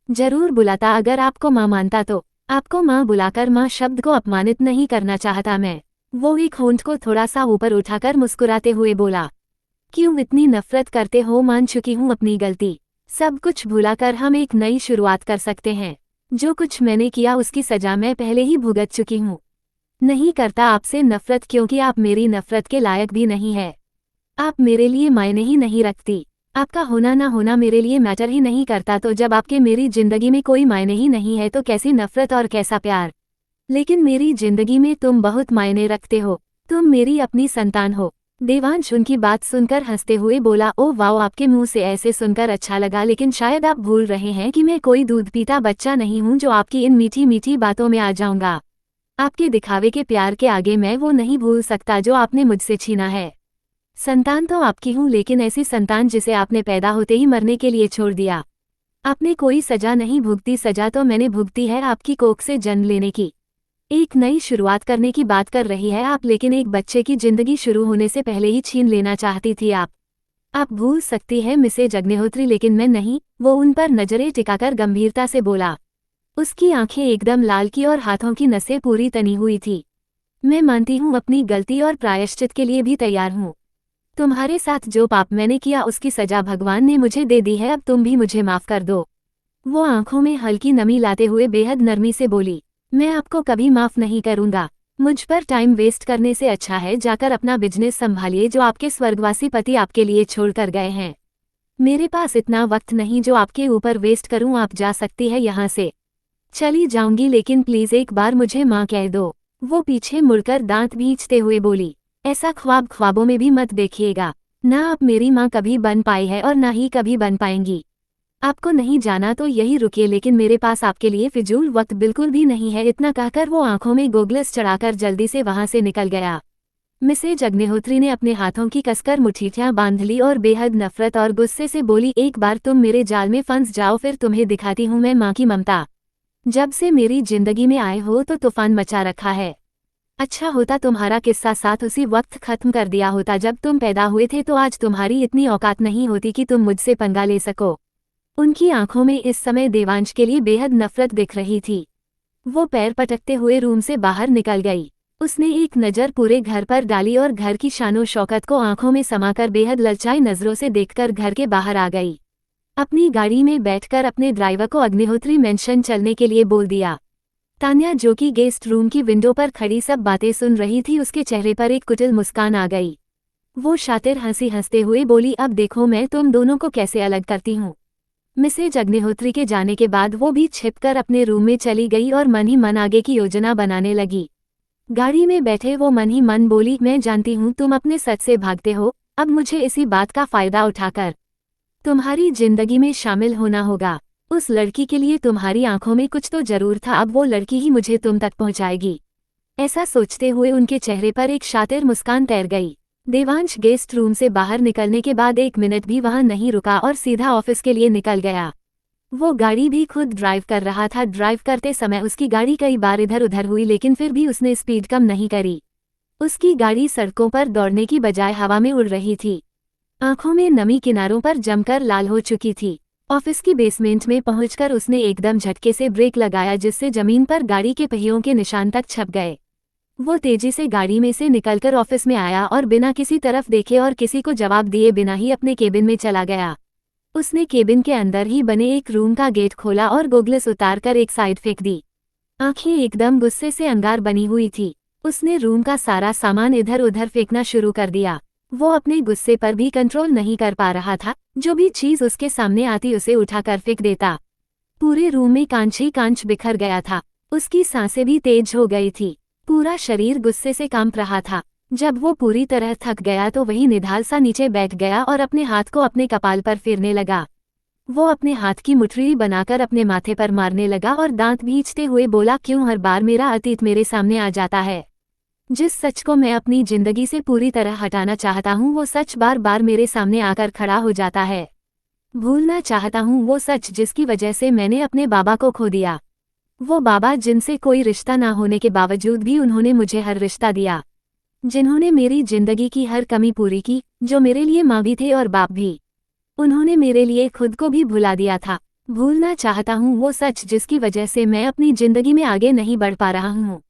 जरूर बुलाता, अगर आपको माँ मानता तो। आपको माँ बुलाकर माँ शब्द को अपमानित नहीं करना चाहता मैं। वो एक होंठ को थोड़ा सा ऊपर उठाकर मुस्कुराते हुए बोला, क्यों इतनी नफरत करते हो? मान चुकी हूँ अपनी गलती। सब कुछ भुलाकर हम एक नई शुरुआत कर सकते हैं। जो कुछ मैंने किया उसकी सजा मैं पहले ही भुगत चुकी हूँ। नहीं करता आपसे नफरत, क्योंकि आप मेरी नफरत के लायक भी नहीं है। आप मेरे लिए मायने ही नहीं रखती। आपका होना ना होना मेरे लिए मैटर ही नहीं करता। तो जब आपके मेरी जिंदगी में कोई मायने ही नहीं है तो कैसी नफरत और कैसा प्यार? लेकिन मेरी जिंदगी में तुम बहुत मायने रखते हो। तुम मेरी अपनी संतान हो। देवांश उनकी बात सुनकर हंसते हुए बोला, ओह वाओ, आपके मुंह से ऐसे सुनकर अच्छा लगा, लेकिन शायद आप भूल रहे हैं कि मैं कोई दूध पीता बच्चा नहीं हूँ जो आपकी इन मीठी मीठी बातों में आ जाऊंगा। आपके दिखावे के प्यार के आगे मैं वो नहीं भूल सकता जो आपने मुझसे छीना है। संतान तो आपकी हूँ, लेकिन ऐसी संतान जिसे आपने पैदा होते ही मरने के लिए छोड़ दिया। आपने कोई सजा नहीं भुगती, सजा तो मैंने भुगती है आपकी कोख से जन्म लेने की। एक नई शुरुआत करने की बात कर रही है आप, लेकिन एक बच्चे की जिंदगी शुरू होने से पहले ही छीन लेना चाहती थी आप। आप भूल सकती है मिसेज अग्निहोत्री, लेकिन मैं नहीं। वो उन पर नजरें टिकाकर गंभीरता से बोला। उसकी आंखें एकदम लाल की और हाथों की नसें पूरी तनी हुई थी। मैं मानती हूँ अपनी गलती और प्रायश्चित के लिए भी तैयार हूँ। तुम्हारे साथ जो पाप मैंने किया उसकी सजा भगवान ने मुझे दे दी है, अब तुम भी मुझे माफ कर दो। वो आंखों में हल्की नमी लाते हुए बेहद नरमी से बोली, मैं आपको कभी माफ नहीं करूंगा। मुझ पर टाइम वेस्ट करने से अच्छा है जाकर अपना बिजनेस संभालिए, जो आपके स्वर्गवासी पति आपके लिए छोड़ कर गए हैं। मेरे पास इतना वक्त नहीं जो आपके ऊपर वेस्ट करूं। आप जा सकती है यहाँ से। चली जाऊंगी, लेकिन प्लीज एक बार मुझे माँ कह दो। वो पीछे मुड़कर दांत भींचते हुए बोली, ऐसा ख्वाब ख्वाबों में भी मत देखिएगा। ना आप मेरी माँ कभी बन पाई है और ना ही कभी बन पाएंगी। आपको नहीं जाना तो यही रुकिए, लेकिन मेरे पास आपके लिए फिजूल वक्त बिल्कुल भी नहीं है। इतना कहकर वो आंखों में गोगल्स चढ़ाकर जल्दी से वहां से निकल गया। मिसेज अग्निहोत्री ने अपने हाथों की कसकर मुठ्ठियां बांध ली और बेहद नफरत और गुस्से से बोली, एक बार तुम मेरे जाल में फंस जाओ, फिर तुम्हें दिखाती हूँ मैं माँ की ममता। जब से मेरी जिंदगी में आए हो तो तूफान मचा रखा है। अच्छा होता तुम्हारा किस्सा साथ उसी वक्त खत्म कर दिया होता जब तुम पैदा हुए थे, तो आज तुम्हारी इतनी औकात नहीं होती कि तुम मुझसे पंगा ले सको। उनकी आंखों में इस समय देवांश के लिए बेहद नफरत दिख रही थी। वो पैर पटकते हुए रूम से बाहर निकल गई। उसने एक नज़र पूरे घर पर डाली और घर की शानो शौकत को आंखों में समाकर बेहद ललचाई नज़रों से देखकर घर के बाहर आ गई। अपनी गाड़ी में बैठकर अपने ड्राइवर को अग्निहोत्री मेंशन चलने के लिए बोल दिया। तान्या, जो कि गेस्ट रूम की विंडो पर खड़ी सब बातें सुन रही थी, उसके चेहरे पर एक कुटिल मुस्कान आ गई। वो शातिर हंसी हंसते हुए बोली, अब देखो मैं तुम दोनों को कैसे अलग करती हूँ। मिसेज अग्निहोत्री के जाने के बाद वो भी छिपकर अपने रूम में चली गई और मन ही मन आगे की योजना बनाने लगी। गाड़ी में बैठे वो मन ही मन बोली, मैं जानती हूँ तुम अपने सच से भागते हो, अब मुझे इसी बात का फायदा उठाकर तुम्हारी जिंदगी में शामिल होना होगा। उस लड़की के लिए तुम्हारी आंखों में कुछ तो जरूर था, अब वो लड़की ही मुझे तुम तक पहुंचाएगी। ऐसा सोचते हुए उनके चेहरे पर एक शातिर मुस्कान तैर गई। देवांश गेस्ट रूम से बाहर निकलने के बाद 1 मिनट भी वहां नहीं रुका और सीधा ऑफिस के लिए निकल गया। वो गाड़ी भी खुद ड्राइव कर रहा था। ड्राइव करते समय उसकी गाड़ी कई बार इधर उधर हुई, लेकिन फिर भी उसने स्पीड कम नहीं करी। उसकी गाड़ी सड़कों पर दौड़ने की बजाय हवा में उड़ रही थी। आंखों में नमी किनारों पर जमकर लाल हो चुकी थी। ऑफिस की बेसमेंट में पहुंचकर उसने एकदम झटके से ब्रेक लगाया, जिससे जमीन पर गाड़ी के पहियों के निशान तक छप गए। वो तेजी से गाड़ी में से निकलकर ऑफिस में आया और बिना किसी तरफ देखे और किसी को जवाब दिए बिना ही अपने केबिन में चला गया। उसने केबिन के अंदर ही बने एक रूम का गेट खोला और गोगल्स उतारकर एक साइड फेंक दी। आंखें एकदम गुस्से से अंगार बनी हुई थी। उसने रूम का सारा सामान इधर उधर फेंकना शुरू कर दिया। वो अपने गुस्से पर भी कंट्रोल नहीं कर पा रहा था। जो भी चीज उसके सामने आती उसे उठाकर फेंक देता। पूरे रूम में कांच ही कांच बिखर गया था। उसकी सांसें भी तेज हो गई थी। पूरा शरीर गुस्से से कांप रहा था। जब वो पूरी तरह थक गया तो वही निढाल सा नीचे बैठ गया और अपने हाथ को अपने कपाल पर फेरने लगा। वो अपने हाथ की मुठ्ठी बनाकर अपने माथे पर मारने लगा और दांत भींचते हुए बोला, क्यों हर बार मेरा अतीत मेरे सामने आ जाता है? जिस सच को मैं अपनी जिंदगी से पूरी तरह हटाना चाहता हूँ वो सच बार बार मेरे सामने आकर खड़ा हो जाता है। भूलना चाहता हूँ वो सच जिसकी वजह से मैंने अपने बाबा को खो दिया। वो बाबा जिनसे कोई रिश्ता ना होने के बावजूद भी उन्होंने मुझे हर रिश्ता दिया, जिन्होंने मेरी जिंदगी की हर कमी पूरी की, जो मेरे लिए माँ भी थे और बाप भी। उन्होंने मेरे लिए खुद को भी भुला दिया था। भूलना चाहता हूँ वो सच जिसकी वजह से मैं अपनी जिंदगी में आगे नहीं बढ़ पा रहा हूँ।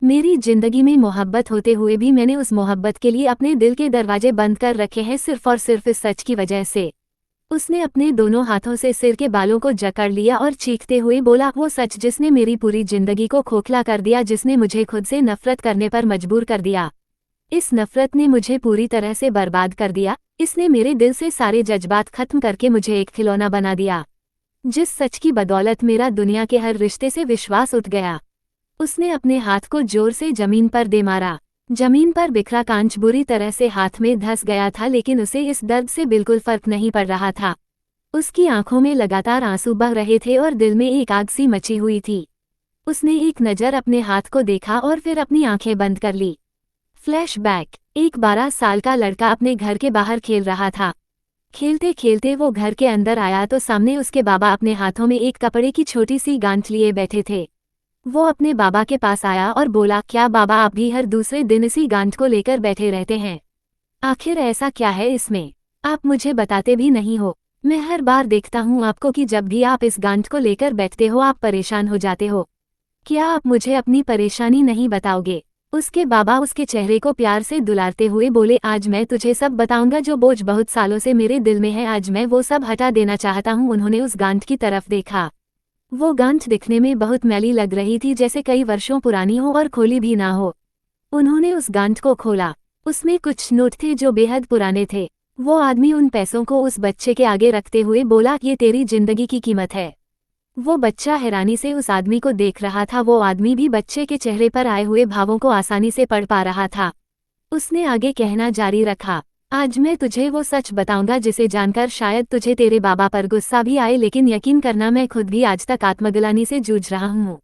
मेरी जिंदगी में मोहब्बत होते हुए भी मैंने उस मोहब्बत के लिए अपने दिल के दरवाजे बंद कर रखे हैं, सिर्फ और सिर्फ इस सच की वजह से। उसने अपने दोनों हाथों से सिर के बालों को जकड़ लिया और चीखते हुए बोला, वो सच जिसने मेरी पूरी जिंदगी को खोखला कर दिया, जिसने मुझे खुद से नफरत करने पर मजबूर कर दिया। इस नफरत ने मुझे पूरी तरह से बर्बाद कर दिया। इसने मेरे दिल से सारे जज्बात खत्म करके मुझे एक खिलौना बना दिया, जिस सच की बदौलत मेरा दुनिया के हर रिश्ते से विश्वास उठ गया। उसने अपने हाथ को जोर से जमीन पर दे मारा। जमीन पर बिखरा कांच बुरी तरह से हाथ में धंस गया था, लेकिन उसे इस दर्द से बिल्कुल फर्क नहीं पड़ रहा था। उसकी आंखों में लगातार आंसू बह रहे थे और दिल में एक आग सी मची हुई थी। उसने एक नज़र अपने हाथ को देखा और फिर अपनी आंखें बंद कर ली। फ्लैशबैक। एक 12 साल का लड़का अपने घर के बाहर खेल रहा था। खेलते खेलते वो घर के अंदर आया तो सामने उसके बाबा अपने हाथों में एक कपड़े की छोटी सी गांठ लिए बैठे थे। वो अपने बाबा के पास आया और बोला, क्या बाबा आप भी हर दूसरे दिन इसी गांठ को लेकर बैठे रहते हैं? आखिर ऐसा क्या है इसमें? आप मुझे बताते भी नहीं हो। मैं हर बार देखता हूँ आपको कि जब भी आप इस गांठ को लेकर बैठते हो आप परेशान हो जाते हो। क्या आप मुझे अपनी परेशानी नहीं बताओगे? उसके बाबा उसके चेहरे को प्यार से दुलारते हुए बोले, आज मैं तुझे सब बताऊंगा जो बोझ बहुत सालों से मेरे दिल में है, आज मैं वो सब हटा देना चाहता हूँ। उन्होंने उस गांठ की तरफ देखा। वो गांठ दिखने में बहुत मैली लग रही थी, जैसे कई वर्षों पुरानी हो और खोली भी ना हो। उन्होंने उस गांठ को खोला। उसमें कुछ नोट थे जो बेहद पुराने थे। वो आदमी उन पैसों को उस बच्चे के आगे रखते हुए बोला, ये तेरी जिंदगी की कीमत है। वो बच्चा हैरानी से उस आदमी को देख रहा था। वो आदमी भी बच्चे के चेहरे पर आए हुए भावों को आसानी से पढ़ पा रहा था। उसने आगे कहना जारी रखा, आज मैं तुझे वो सच बताऊंगा जिसे जानकर शायद तुझे तेरे बाबा पर गुस्सा भी आए, लेकिन यकीन करना मैं खुद भी आज तक आत्मग्लानि से जूझ रहा हूँ।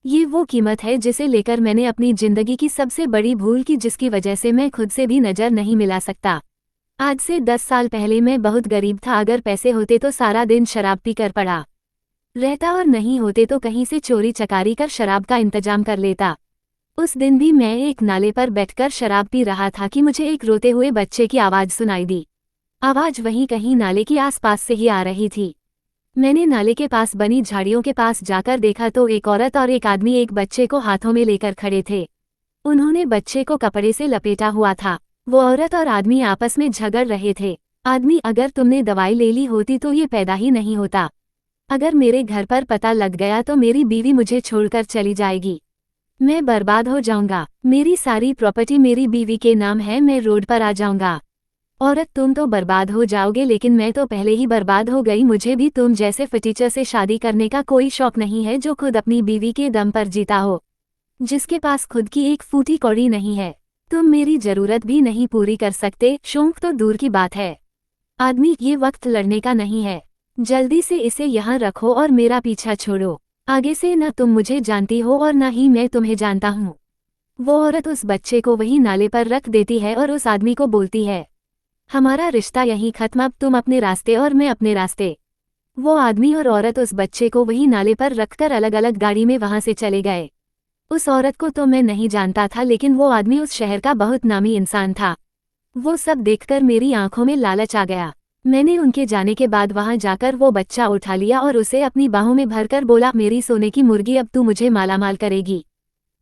ये वो कीमत है जिसे लेकर मैंने अपनी जिंदगी की सबसे बड़ी भूल की, जिसकी वजह से मैं खुद से भी नजर नहीं मिला सकता। आज से 10 साल पहले मैं बहुत गरीब था। अगर पैसे होते तो सारा दिन शराब पी कर पड़ा रहता, और नहीं होते तो कहीं से चोरी चकारी कर शराब का इंतजाम कर लेता। उस दिन भी मैं एक नाले पर बैठकर शराब पी रहा था कि मुझे एक रोते हुए बच्चे की आवाज़ सुनाई दी। आवाज़ वहीं कहीं नाले के आसपास से ही आ रही थी। मैंने नाले के पास बनी झाड़ियों के पास जाकर देखा तो एक औरत और एक आदमी एक बच्चे को हाथों में लेकर खड़े थे। उन्होंने बच्चे को कपड़े से लपेटा हुआ था। वो औरत और आदमी आपस में झगड़ रहे थे। आदमी, अगर तुमने दवाई ले ली होती तो ये पैदा ही नहीं होता। अगर मेरे घर पर पता लग गया तो मेरी बीवी मुझे छोड़कर चली जाएगी। मैं बर्बाद हो जाऊंगा। मेरी सारी प्रॉपर्टी मेरी बीवी के नाम है। मैं रोड पर आ जाऊंगा। औरत, तुम तो बर्बाद हो जाओगे, लेकिन मैं तो पहले ही बर्बाद हो गई। मुझे भी तुम जैसे फटीचर से शादी करने का कोई शौक नहीं है, जो खुद अपनी बीवी के दम पर जीता हो, जिसके पास खुद की एक फूटी कौड़ी नहीं है। तुम मेरी जरूरत भी नहीं पूरी कर सकते। शौक तो दूर की बात है। आदमी, ये वक्त लड़ने का नहीं है। जल्दी से इसे यहाँ रखो और मेरा पीछा छोड़ो। आगे से न तुम मुझे जानती हो और न ही मैं तुम्हें जानता हूँ। वो औरत उस बच्चे को वही नाले पर रख देती है और उस आदमी को बोलती है, हमारा रिश्ता यहीं खत्म, अब तुम अपने रास्ते और मैं अपने रास्ते। वो आदमी और औरत उस बच्चे को वही नाले पर रखकर अलग अलग गाड़ी में वहां से चले गए। उस औरत को तो मैं नहीं जानता था, लेकिन वो आदमी उस शहर का बहुत नामी इंसान था। वो सब देखकर मेरी आंखों में लालच आ गया। मैंने उनके जाने के बाद वहां जाकर वो बच्चा उठा लिया और उसे अपनी बाहों में भरकर बोला, मेरी सोने की मुर्गी, अब तू मुझे मालामाल करेगी।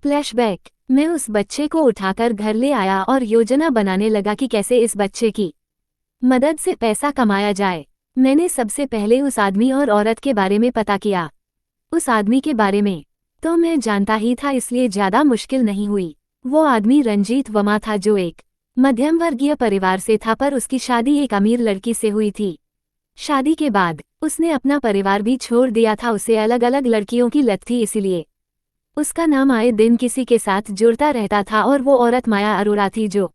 फ्लैशबैक। मैं उस बच्चे को उठाकर घर ले आया और योजना बनाने लगा कि कैसे इस बच्चे की मदद से पैसा कमाया जाए। मैंने सबसे पहले उस आदमी और औरत के बारे में पता किया। उस आदमी के बारे में तो मैं जानता ही था, इसलिए ज्यादा मुश्किल नहीं हुई। वो आदमी रंजीत वर्मा था, जो एक मध्यम वर्गीय परिवार से था, पर उसकी शादी एक अमीर लड़की से हुई थी। शादी के बाद उसने अपना परिवार भी छोड़ दिया था। उसे अलग अलग लड़कियों की लत थी, इसीलिए उसका नाम आए दिन किसी के साथ जुड़ता रहता था। और वो औरत माया अरोड़ा थी, जो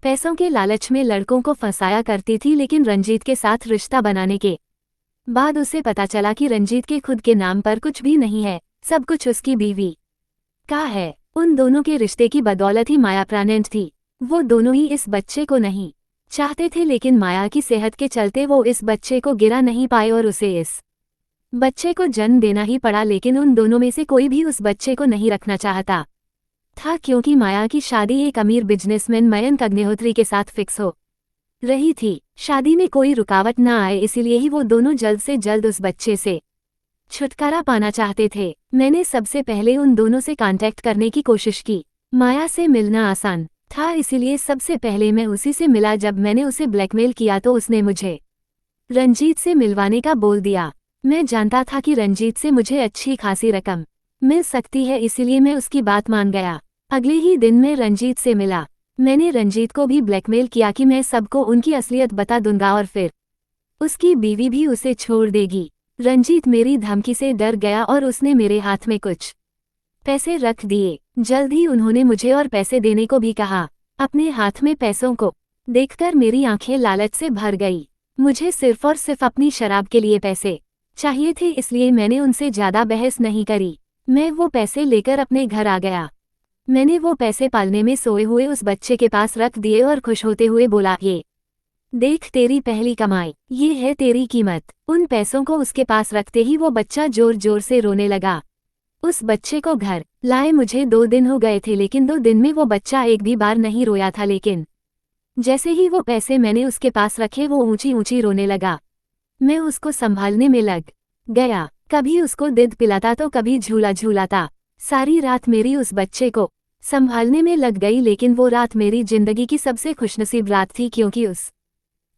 पैसों के लालच में लड़कों को फंसाया करती थी। लेकिन रंजीत के साथ रिश्ता बनाने के बाद उसे पता चला कि रंजीत के खुद के नाम पर कुछ भी नहीं है, सब कुछ उसकी बीवी का है। उन दोनों के रिश्ते की बदौलत ही माया प्रेग्नेंट थी। वो दोनों ही इस बच्चे को नहीं चाहते थे, लेकिन माया की सेहत के चलते वो इस बच्चे को गिरा नहीं पाए और उसे इस बच्चे को जन्म देना ही पड़ा। लेकिन उन दोनों में से कोई भी उस बच्चे को नहीं रखना चाहता था, क्योंकि माया की शादी एक अमीर बिजनेसमैन मयंक अग्निहोत्री के साथ फिक्स हो रही थी। शादी में कोई रुकावट न आए, इसीलिए ही वो दोनों जल्द से जल्द उस बच्चे से छुटकारा पाना चाहते थे। मैंने सबसे पहले उन दोनों से कांटेक्ट करने की कोशिश की। माया से मिलना आसान था, इसीलिए सबसे पहले मैं उसी से मिला। जब मैंने उसे ब्लैकमेल किया तो उसने मुझे रंजीत से मिलवाने का बोल दिया। मैं जानता था कि रंजीत से मुझे अच्छी खासी रकम मिल सकती है, इसीलिए मैं उसकी बात मान गया। अगले ही दिन मैं रंजीत से मिला। मैंने रंजीत को भी ब्लैकमेल किया कि मैं सबको उनकी असलियत बता दूंगा और फिर उसकी बीवी भी उसे छोड़ देगी। रंजीत मेरी धमकी से डर गया और उसने मेरे हाथ में कुछ पैसे रख दिए। जल्द ही उन्होंने मुझे और पैसे देने को भी कहा। अपने हाथ में पैसों को देखकर मेरी आंखें लालच से भर गई। मुझे सिर्फ और सिर्फ अपनी शराब के लिए पैसे चाहिए थे, इसलिए मैंने उनसे ज्यादा बहस नहीं करी। मैं वो पैसे लेकर अपने घर आ गया। मैंने वो पैसे पालने में सोए हुए उस बच्चे के पास रख दिए और खुश होते हुए बोला, ये देख तेरी पहली कमाई, ये है तेरी कीमत। उन पैसों को उसके पास रखते ही वो बच्चा जोर जोर से रोने लगा। उस बच्चे को घर लाए मुझे 2 दिन हो गए थे, लेकिन 2 दिन में वो बच्चा एक भी बार नहीं रोया था। लेकिन जैसे ही वो पैसे मैंने उसके पास रखे, वो ऊंची ऊंची रोने लगा। मैं उसको संभालने में लग गया। कभी उसको दूध पिलाता तो कभी झूला झूलाता। सारी रात मेरी उस बच्चे को संभालने में लग गई। लेकिन वो रात मेरी जिंदगी की सबसे खुशनसीब रात थी, क्योंकि उस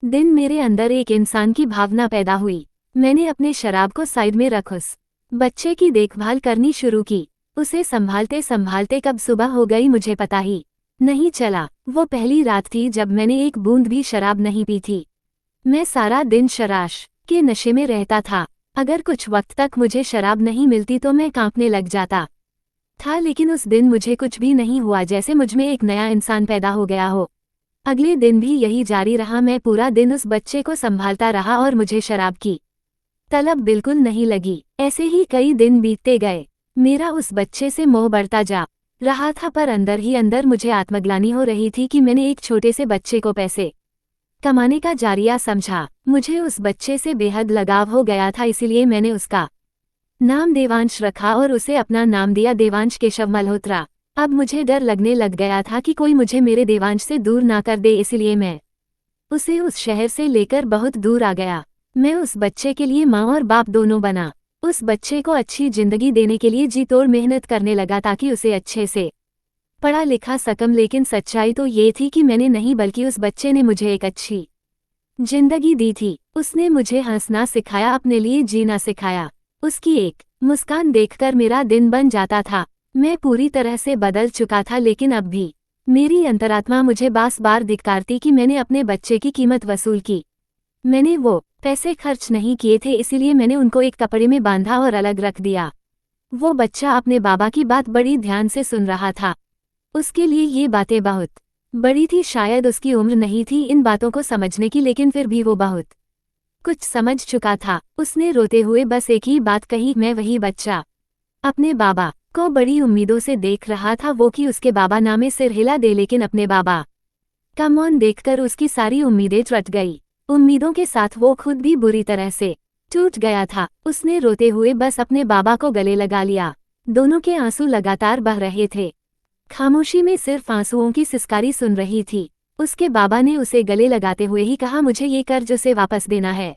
दिन मेरे अंदर एक इंसान की भावना पैदा हुई। मैंने अपने शराब को साइड में रख उस बच्चे की देखभाल करनी शुरू की। उसे संभालते संभालते कब सुबह हो गई मुझे पता ही नहीं चला। वो पहली रात थी जब मैंने एक बूंद भी शराब नहीं पी थी। मैं सारा दिन शराश के नशे में रहता था। अगर कुछ वक्त तक मुझे शराब नहीं मिलती तो मैं कांपने लग जाता था। लेकिन उस दिन मुझे कुछ भी नहीं हुआ, जैसे मुझमें एक नया इंसान पैदा हो गया हो। अगले दिन भी यही जारी रहा। मैं पूरा दिन उस बच्चे को संभालता रहा और मुझे शराब की तलब बिल्कुल नहीं लगी। ऐसे ही कई दिन बीतते गए। मेरा उस बच्चे से मोह बढ़ता जा रहा था, पर अंदर ही अंदर मुझे आत्मग्लानि हो रही थी कि मैंने एक छोटे से बच्चे को पैसे कमाने का जारिया समझा। मुझे उस बच्चे से बेहद लगाव हो गया था, इसीलिए मैंने उसका नाम देवांश रखा और उसे अपना नाम दिया, देवांश केशव मल्होत्रा। अब मुझे डर लगने लग गया था कि कोई मुझे मेरे देवांश से दूर ना कर दे, इसलिए मैं उसे उस शहर से लेकर बहुत दूर आ गया। मैं उस बच्चे के लिए माँ और बाप दोनों बना। उस बच्चे को अच्छी जिंदगी देने के लिए जी तोड़ मेहनत करने लगा, ताकि उसे अच्छे से पढ़ा लिखा सकम, लेकिन सच्चाई तो ये थी कि मैंने नहीं बल्कि उस बच्चे ने मुझे एक अच्छी जिंदगी दी थी। उसने मुझे हंसना सिखाया, अपने लिए जीना सिखाया। उसकी एक मुस्कान देखकर मेरा दिन बन जाता था। मैं पूरी तरह से बदल चुका था, लेकिन अब भी मेरी अंतरात्मा मुझे बार धिक्कारती कि मैंने अपने बच्चे की कीमत वसूल की। मैंने वो पैसे खर्च नहीं किए थे, इसीलिए मैंने उनको एक कपड़े में बांधा और अलग रख दिया। वो बच्चा अपने बाबा की बात बड़ी ध्यान से सुन रहा था। उसके लिए ये बातें बहुत बड़ी थी, शायद उसकी उम्र नहीं थी इन बातों को समझने की, लेकिन फिर भी वो बहुत कुछ समझ चुका था। उसने रोते हुए बस एक ही बात कही, मैं वही बच्चा अपने बाबा को बड़ी उम्मीदों से देख रहा था, वो कि उसके बाबा ना में सिर हिला दे, लेकिन अपने बाबा का मौन देखकर उसकी सारी उम्मीदें टूट गई। उम्मीदों के साथ वो खुद भी बुरी तरह से टूट गया था। उसने रोते हुए बस अपने बाबा को गले लगा लिया। दोनों के आंसू लगातार बह रहे थे। खामोशी में सिर्फ आंसुओं की सिसकारी सुन रही थी। उसके बाबा ने उसे गले लगाते हुए ही कहा, मुझे ये कर्ज उसे वापस देना है।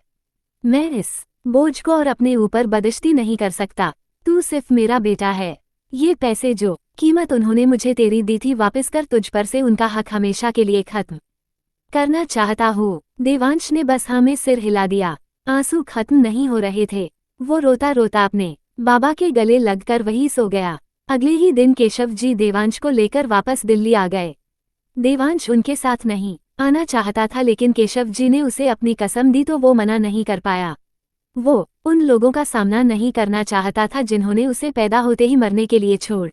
मैं इस बोझ को और अपने ऊपर बर्दाश्त नहीं कर सकता। तू सिर्फ मेरा बेटा है। ये पैसे जो कीमत उन्होंने मुझे तेरी दी थी वापस कर, तुझ पर से उनका हक हमेशा के लिए खत्म करना चाहता हूँ। देवांश ने बस हाँ में सिर हिला दिया। आंसू खत्म नहीं हो रहे थे। वो रोता रोता अपने बाबा के गले लगकर वहीं सो गया। अगले ही दिन केशव जी देवांश को लेकर वापस दिल्ली आ गए। देवांश उनके साथ नहीं आना चाहता था, लेकिन केशव जी ने उसे अपनी कसम दी तो वो मना नहीं कर पाया। वो उन लोगों का सामना नहीं करना चाहता था जिन्होंने उसे पैदा होते ही मरने के लिए छोड़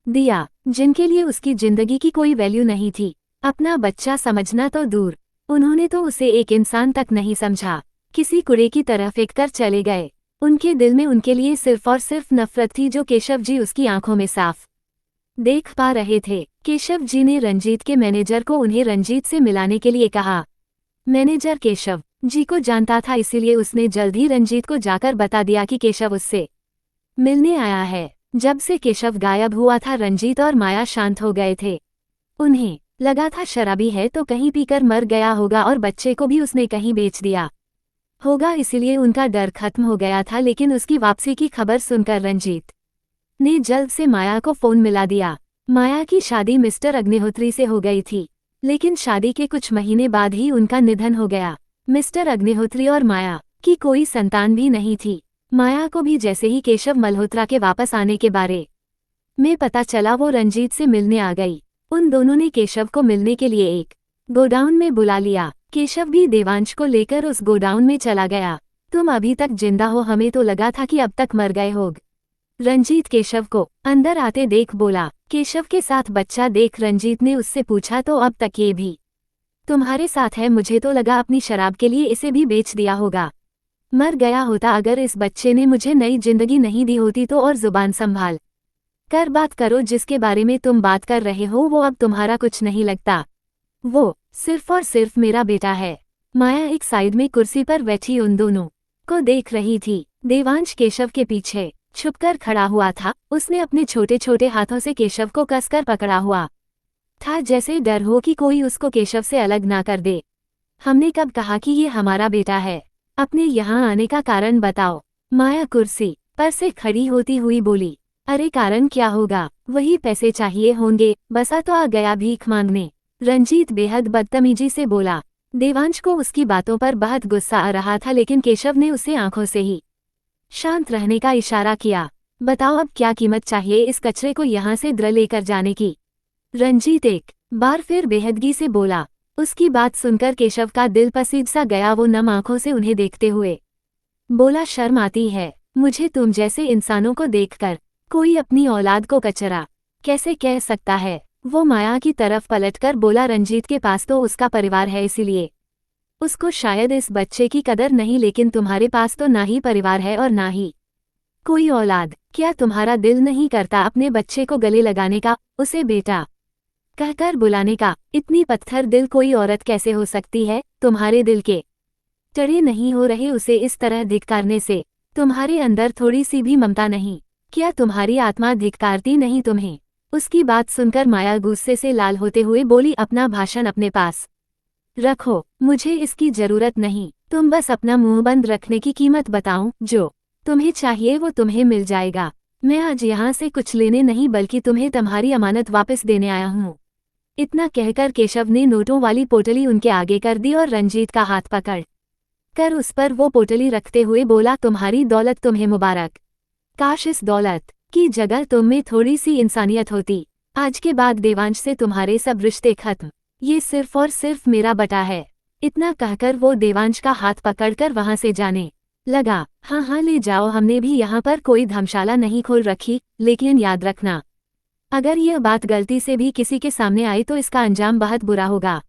दिया, जिनके लिए उसकी जिंदगी की कोई वैल्यू नहीं थी। अपना बच्चा समझना तो दूर, उन्होंने तो उसे एक इंसान तक नहीं समझा। किसी कूड़े की तरह फेंककर चले गए। उनके दिल में उनके लिए सिर्फ और सिर्फ नफरत थी, जो केशव जी उसकी आंखों में साफ देख पा रहे थे। केशव जी ने रंजीत के मैनेजर को उन्हें रंजीत से मिलाने के लिए कहा। मैनेजर केशव जी को जानता था, इसीलिए उसने जल्द ही रंजीत को जाकर बता दिया कि केशव उससे मिलने आया है। जब से केशव गायब हुआ था, रंजीत और माया शांत हो गए थे। उन्हें लगा था शराबी है तो कहीं पीकर मर गया होगा और बच्चे को भी उसने कहीं बेच दिया होगा, इसीलिए उनका डर खत्म हो गया था। लेकिन उसकी वापसी की खबर सुनकर रंजीत ने जल्द से माया को फोन मिला दिया। माया की शादी मिस्टर अग्निहोत्री से हो गई थी, लेकिन शादी के कुछ महीने बाद ही उनका निधन हो गया। मिस्टर अग्निहोत्री और माया की कोई संतान भी नहीं थी। माया को भी जैसे ही केशव मल्होत्रा के वापस आने के बारे में पता चला, वो रंजीत से मिलने आ गई। उन दोनों ने केशव को मिलने के लिए एक गोडाउन में बुला लिया। केशव भी देवांश को लेकर उस गोडाउन में चला गया। तुम अभी तक जिंदा हो, हमें तो लगा था कि अब तक मर गए होग। रंजीत केशव को अंदर आते देख बोला। केशव के साथ बच्चा देख रंजीत ने उससे पूछा, तो अब तक ये भी तुम्हारे साथ है? मुझे तो लगा अपनी शराब के लिए इसे भी बेच दिया होगा। मर गया होता अगर इस बच्चे ने मुझे नई जिंदगी नहीं दी होती तो। और जुबान संभाल कर बात करो, जिसके बारे में तुम बात कर रहे हो वो अब तुम्हारा कुछ नहीं लगता। वो सिर्फ और सिर्फ मेरा बेटा है। माया एक साइड में कुर्सी पर बैठी उन दोनों को देख रही थी। देवांश केशव के पीछे छुपकर खड़ा हुआ था। उसने अपने छोटे छोटे हाथों से केशव को कसकर पकड़ा हुआ था, जैसे डर हो कि कोई उसको केशव से अलग ना कर दे। हमने कब कहा कि ये हमारा बेटा है? अपने यहाँ आने का कारण बताओ। माया कुर्सी पर से खड़ी होती हुई बोली। अरे कारण क्या होगा, वही पैसे चाहिए होंगे, बसा तो आ गया भीख मांगने। रंजीत बेहद बदतमीजी से बोला। देवांश को उसकी बातों पर बहुत गुस्सा आ रहा था, लेकिन केशव ने उसे आंखों से ही शांत रहने का इशारा किया। बताओ अब क्या कीमत चाहिए इस कचरे को यहाँ से द्र लेकर जाने की? रंजीत एक बार फिर बेहदगी से बोला। उसकी बात सुनकर केशव का दिल पसीज सा गया। वो नम आंखों से उन्हें देखते हुए बोला, शर्म आती है मुझे तुम जैसे इंसानों को देखकर। कोई अपनी औलाद को कचरा कैसे कह सकता है? वो माया की तरफ पलटकर बोला, रंजीत के पास तो उसका परिवार है, इसीलिए उसको शायद इस बच्चे की कदर नहीं, लेकिन तुम्हारे पास तो ना ही परिवार है और ना ही कोई औलाद। क्या तुम्हारा दिल नहीं करता अपने बच्चे को गले लगाने का, उसे बेटा कहकर बुलाने का? इतनी पत्थर दिल कोई औरत कैसे हो सकती है? तुम्हारे दिल के टरे नहीं हो रहे उसे इस तरह धिक्कारने से? तुम्हारे अंदर थोड़ी सी भी ममता नहीं? क्या तुम्हारी आत्मा धिक्कारती नहीं तुम्हें? उसकी बात सुनकर माया गुस्से से लाल होते हुए बोली, अपना भाषण अपने पास रखो, मुझे इसकी जरूरत नहीं। तुम बस अपना मुंह बंद रखने की कीमत बताओ। जो तुम्हें चाहिए वो तुम्हें मिल जाएगा। मैं आज यहाँ से कुछ लेने नहीं बल्कि तुम्हें तुम्हारी अमानत वापस देने आया हूँ। इतना कहकर केशव ने नोटों वाली पोटली उनके आगे कर दी और रंजीत का हाथ पकड़ कर उस पर वो पोटली रखते हुए बोला, तुम्हारी दौलत तुम्हें मुबारक। काश इस दौलत की जगह तुम में थोड़ी सी इंसानियत होती। आज के बाद देवांश से तुम्हारे सब रिश्ते खत्म। ये सिर्फ और सिर्फ मेरा बटा है। इतना कहकर वो देवांश का हाथ पकड़कर वहां से जाने लगा। हाँ ले जाओ, हमने भी यहाँ पर कोई धर्मशाला नहीं खोल रखी, लेकिन याद रखना अगर यह बात गलती से भी किसी के सामने आई तो इसका अंजाम बहुत बुरा होगा।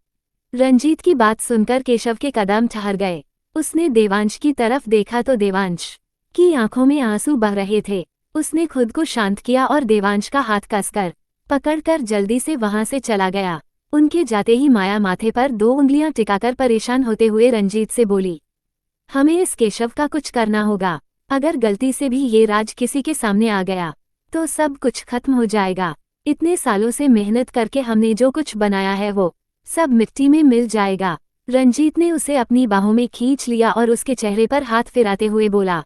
रंजीत की बात सुनकर केशव के कदम ठहर गए। उसने देवांश की तरफ देखा तो देवांश की आंखों में आंसू बह रहे थे। उसने खुद को शांत किया और देवांश का हाथ कसकर पकड़कर जल्दी से वहां से चला गया। उनके जाते ही माया माथे पर 2 उंगलियां टिकाकर परेशान होते हुए रंजीत से बोली, हमें इस केशव का कुछ करना होगा। अगर गलती से भी ये राज किसी के सामने आ गया तो सब कुछ खत्म हो जाएगा। इतने सालों से मेहनत करके हमने जो कुछ बनाया है वो सब मिट्टी में मिल जाएगा। रंजीत ने उसे अपनी बाहों में खींच लिया और उसके चेहरे पर हाथ फिराते हुए बोला,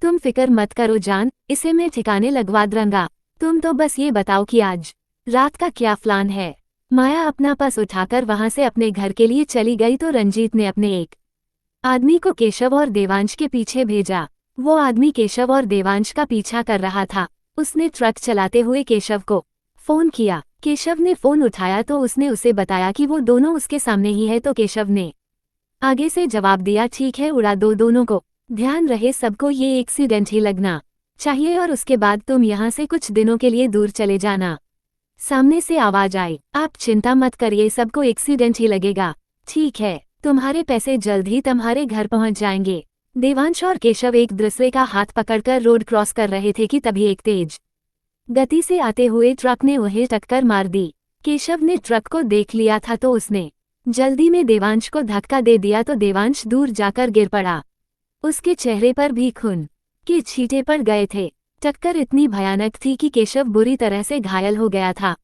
तुम फिक्र मत करो जान, इसे मैं ठिकाने लगवा दूंगा। तुम तो बस ये बताओ कि आज रात का क्या प्लान है। माया अपना पर्स उठाकर वहां से अपने घर के लिए चली गई तो रंजीत ने अपने एक आदमी को केशव और देवांश के पीछे भेजा। वो आदमी केशव और देवांश का पीछा कर रहा था। उसने ट्रक चलाते हुए केशव को फोन किया। केशव ने फोन उठाया तो उसने उसे बताया कि वो दोनों उसके सामने ही है तो केशव ने आगे से जवाब दिया, ठीक है उड़ा दो दोनों को। ध्यान रहे सबको ये एक्सीडेंट ही लगना चाहिए और उसके बाद तुम यहाँ से कुछ दिनों के लिए दूर चले जाना। सामने से आवाज आई, आप चिंता मत करिए, सबको एक्सीडेंट ही लगेगा। ठीक है, तुम्हारे पैसे जल्द ही तुम्हारे घर पहुंच जाएंगे। देवांश और केशव एक दूसरे का हाथ पकड़कर रोड क्रॉस कर रहे थे कि तभी एक तेज गति से आते हुए ट्रक ने उन्हें टक्कर मार दी। केशव ने ट्रक को देख लिया था तो उसने जल्दी में देवांश को धक्का दे दिया तो देवांश दूर जाकर गिर पड़ा। उसके चेहरे पर भी खून के छींटे पड़ गए थे। टक्कर इतनी भयानक थी कि केशव बुरी तरह से घायल हो गया था।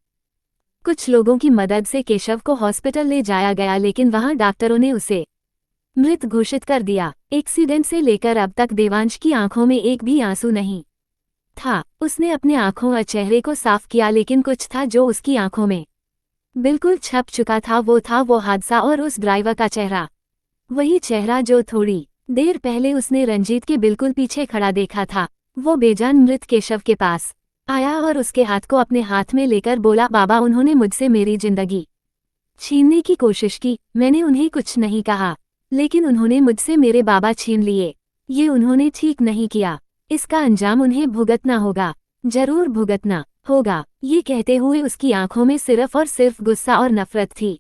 कुछ लोगों की मदद से केशव को हॉस्पिटल ले जाया गया लेकिन वहां डॉक्टरों ने उसे मृत घोषित कर दिया। एक्सीडेंट से लेकर अब तक देवांश की आंखों में एक भी आंसू नहीं था। उसने अपने आंखों और चेहरे को साफ किया लेकिन कुछ था जो उसकी आंखों में बिल्कुल छप चुका था। वो था वो हादसा और उस ड्राइवर का चेहरा, वही चेहरा जो थोड़ी देर पहले उसने रंजीत के बिल्कुल पीछे खड़ा देखा था। वो बेजान मृत केशव के पास आया और उसके हाथ को अपने हाथ में लेकर बोला, बाबा उन्होंने मुझसे मेरी जिंदगी छीनने की कोशिश की। मैंने उन्हें कुछ नहीं कहा लेकिन उन्होंने मुझसे मेरे बाबा छीन लिए। ये उन्होंने ठीक नहीं किया। इसका अंजाम उन्हें भुगतना होगा, जरूर भुगतना होगा। ये कहते हुए उसकी आंखों में सिर्फ और सिर्फ गुस्सा और नफरत थी।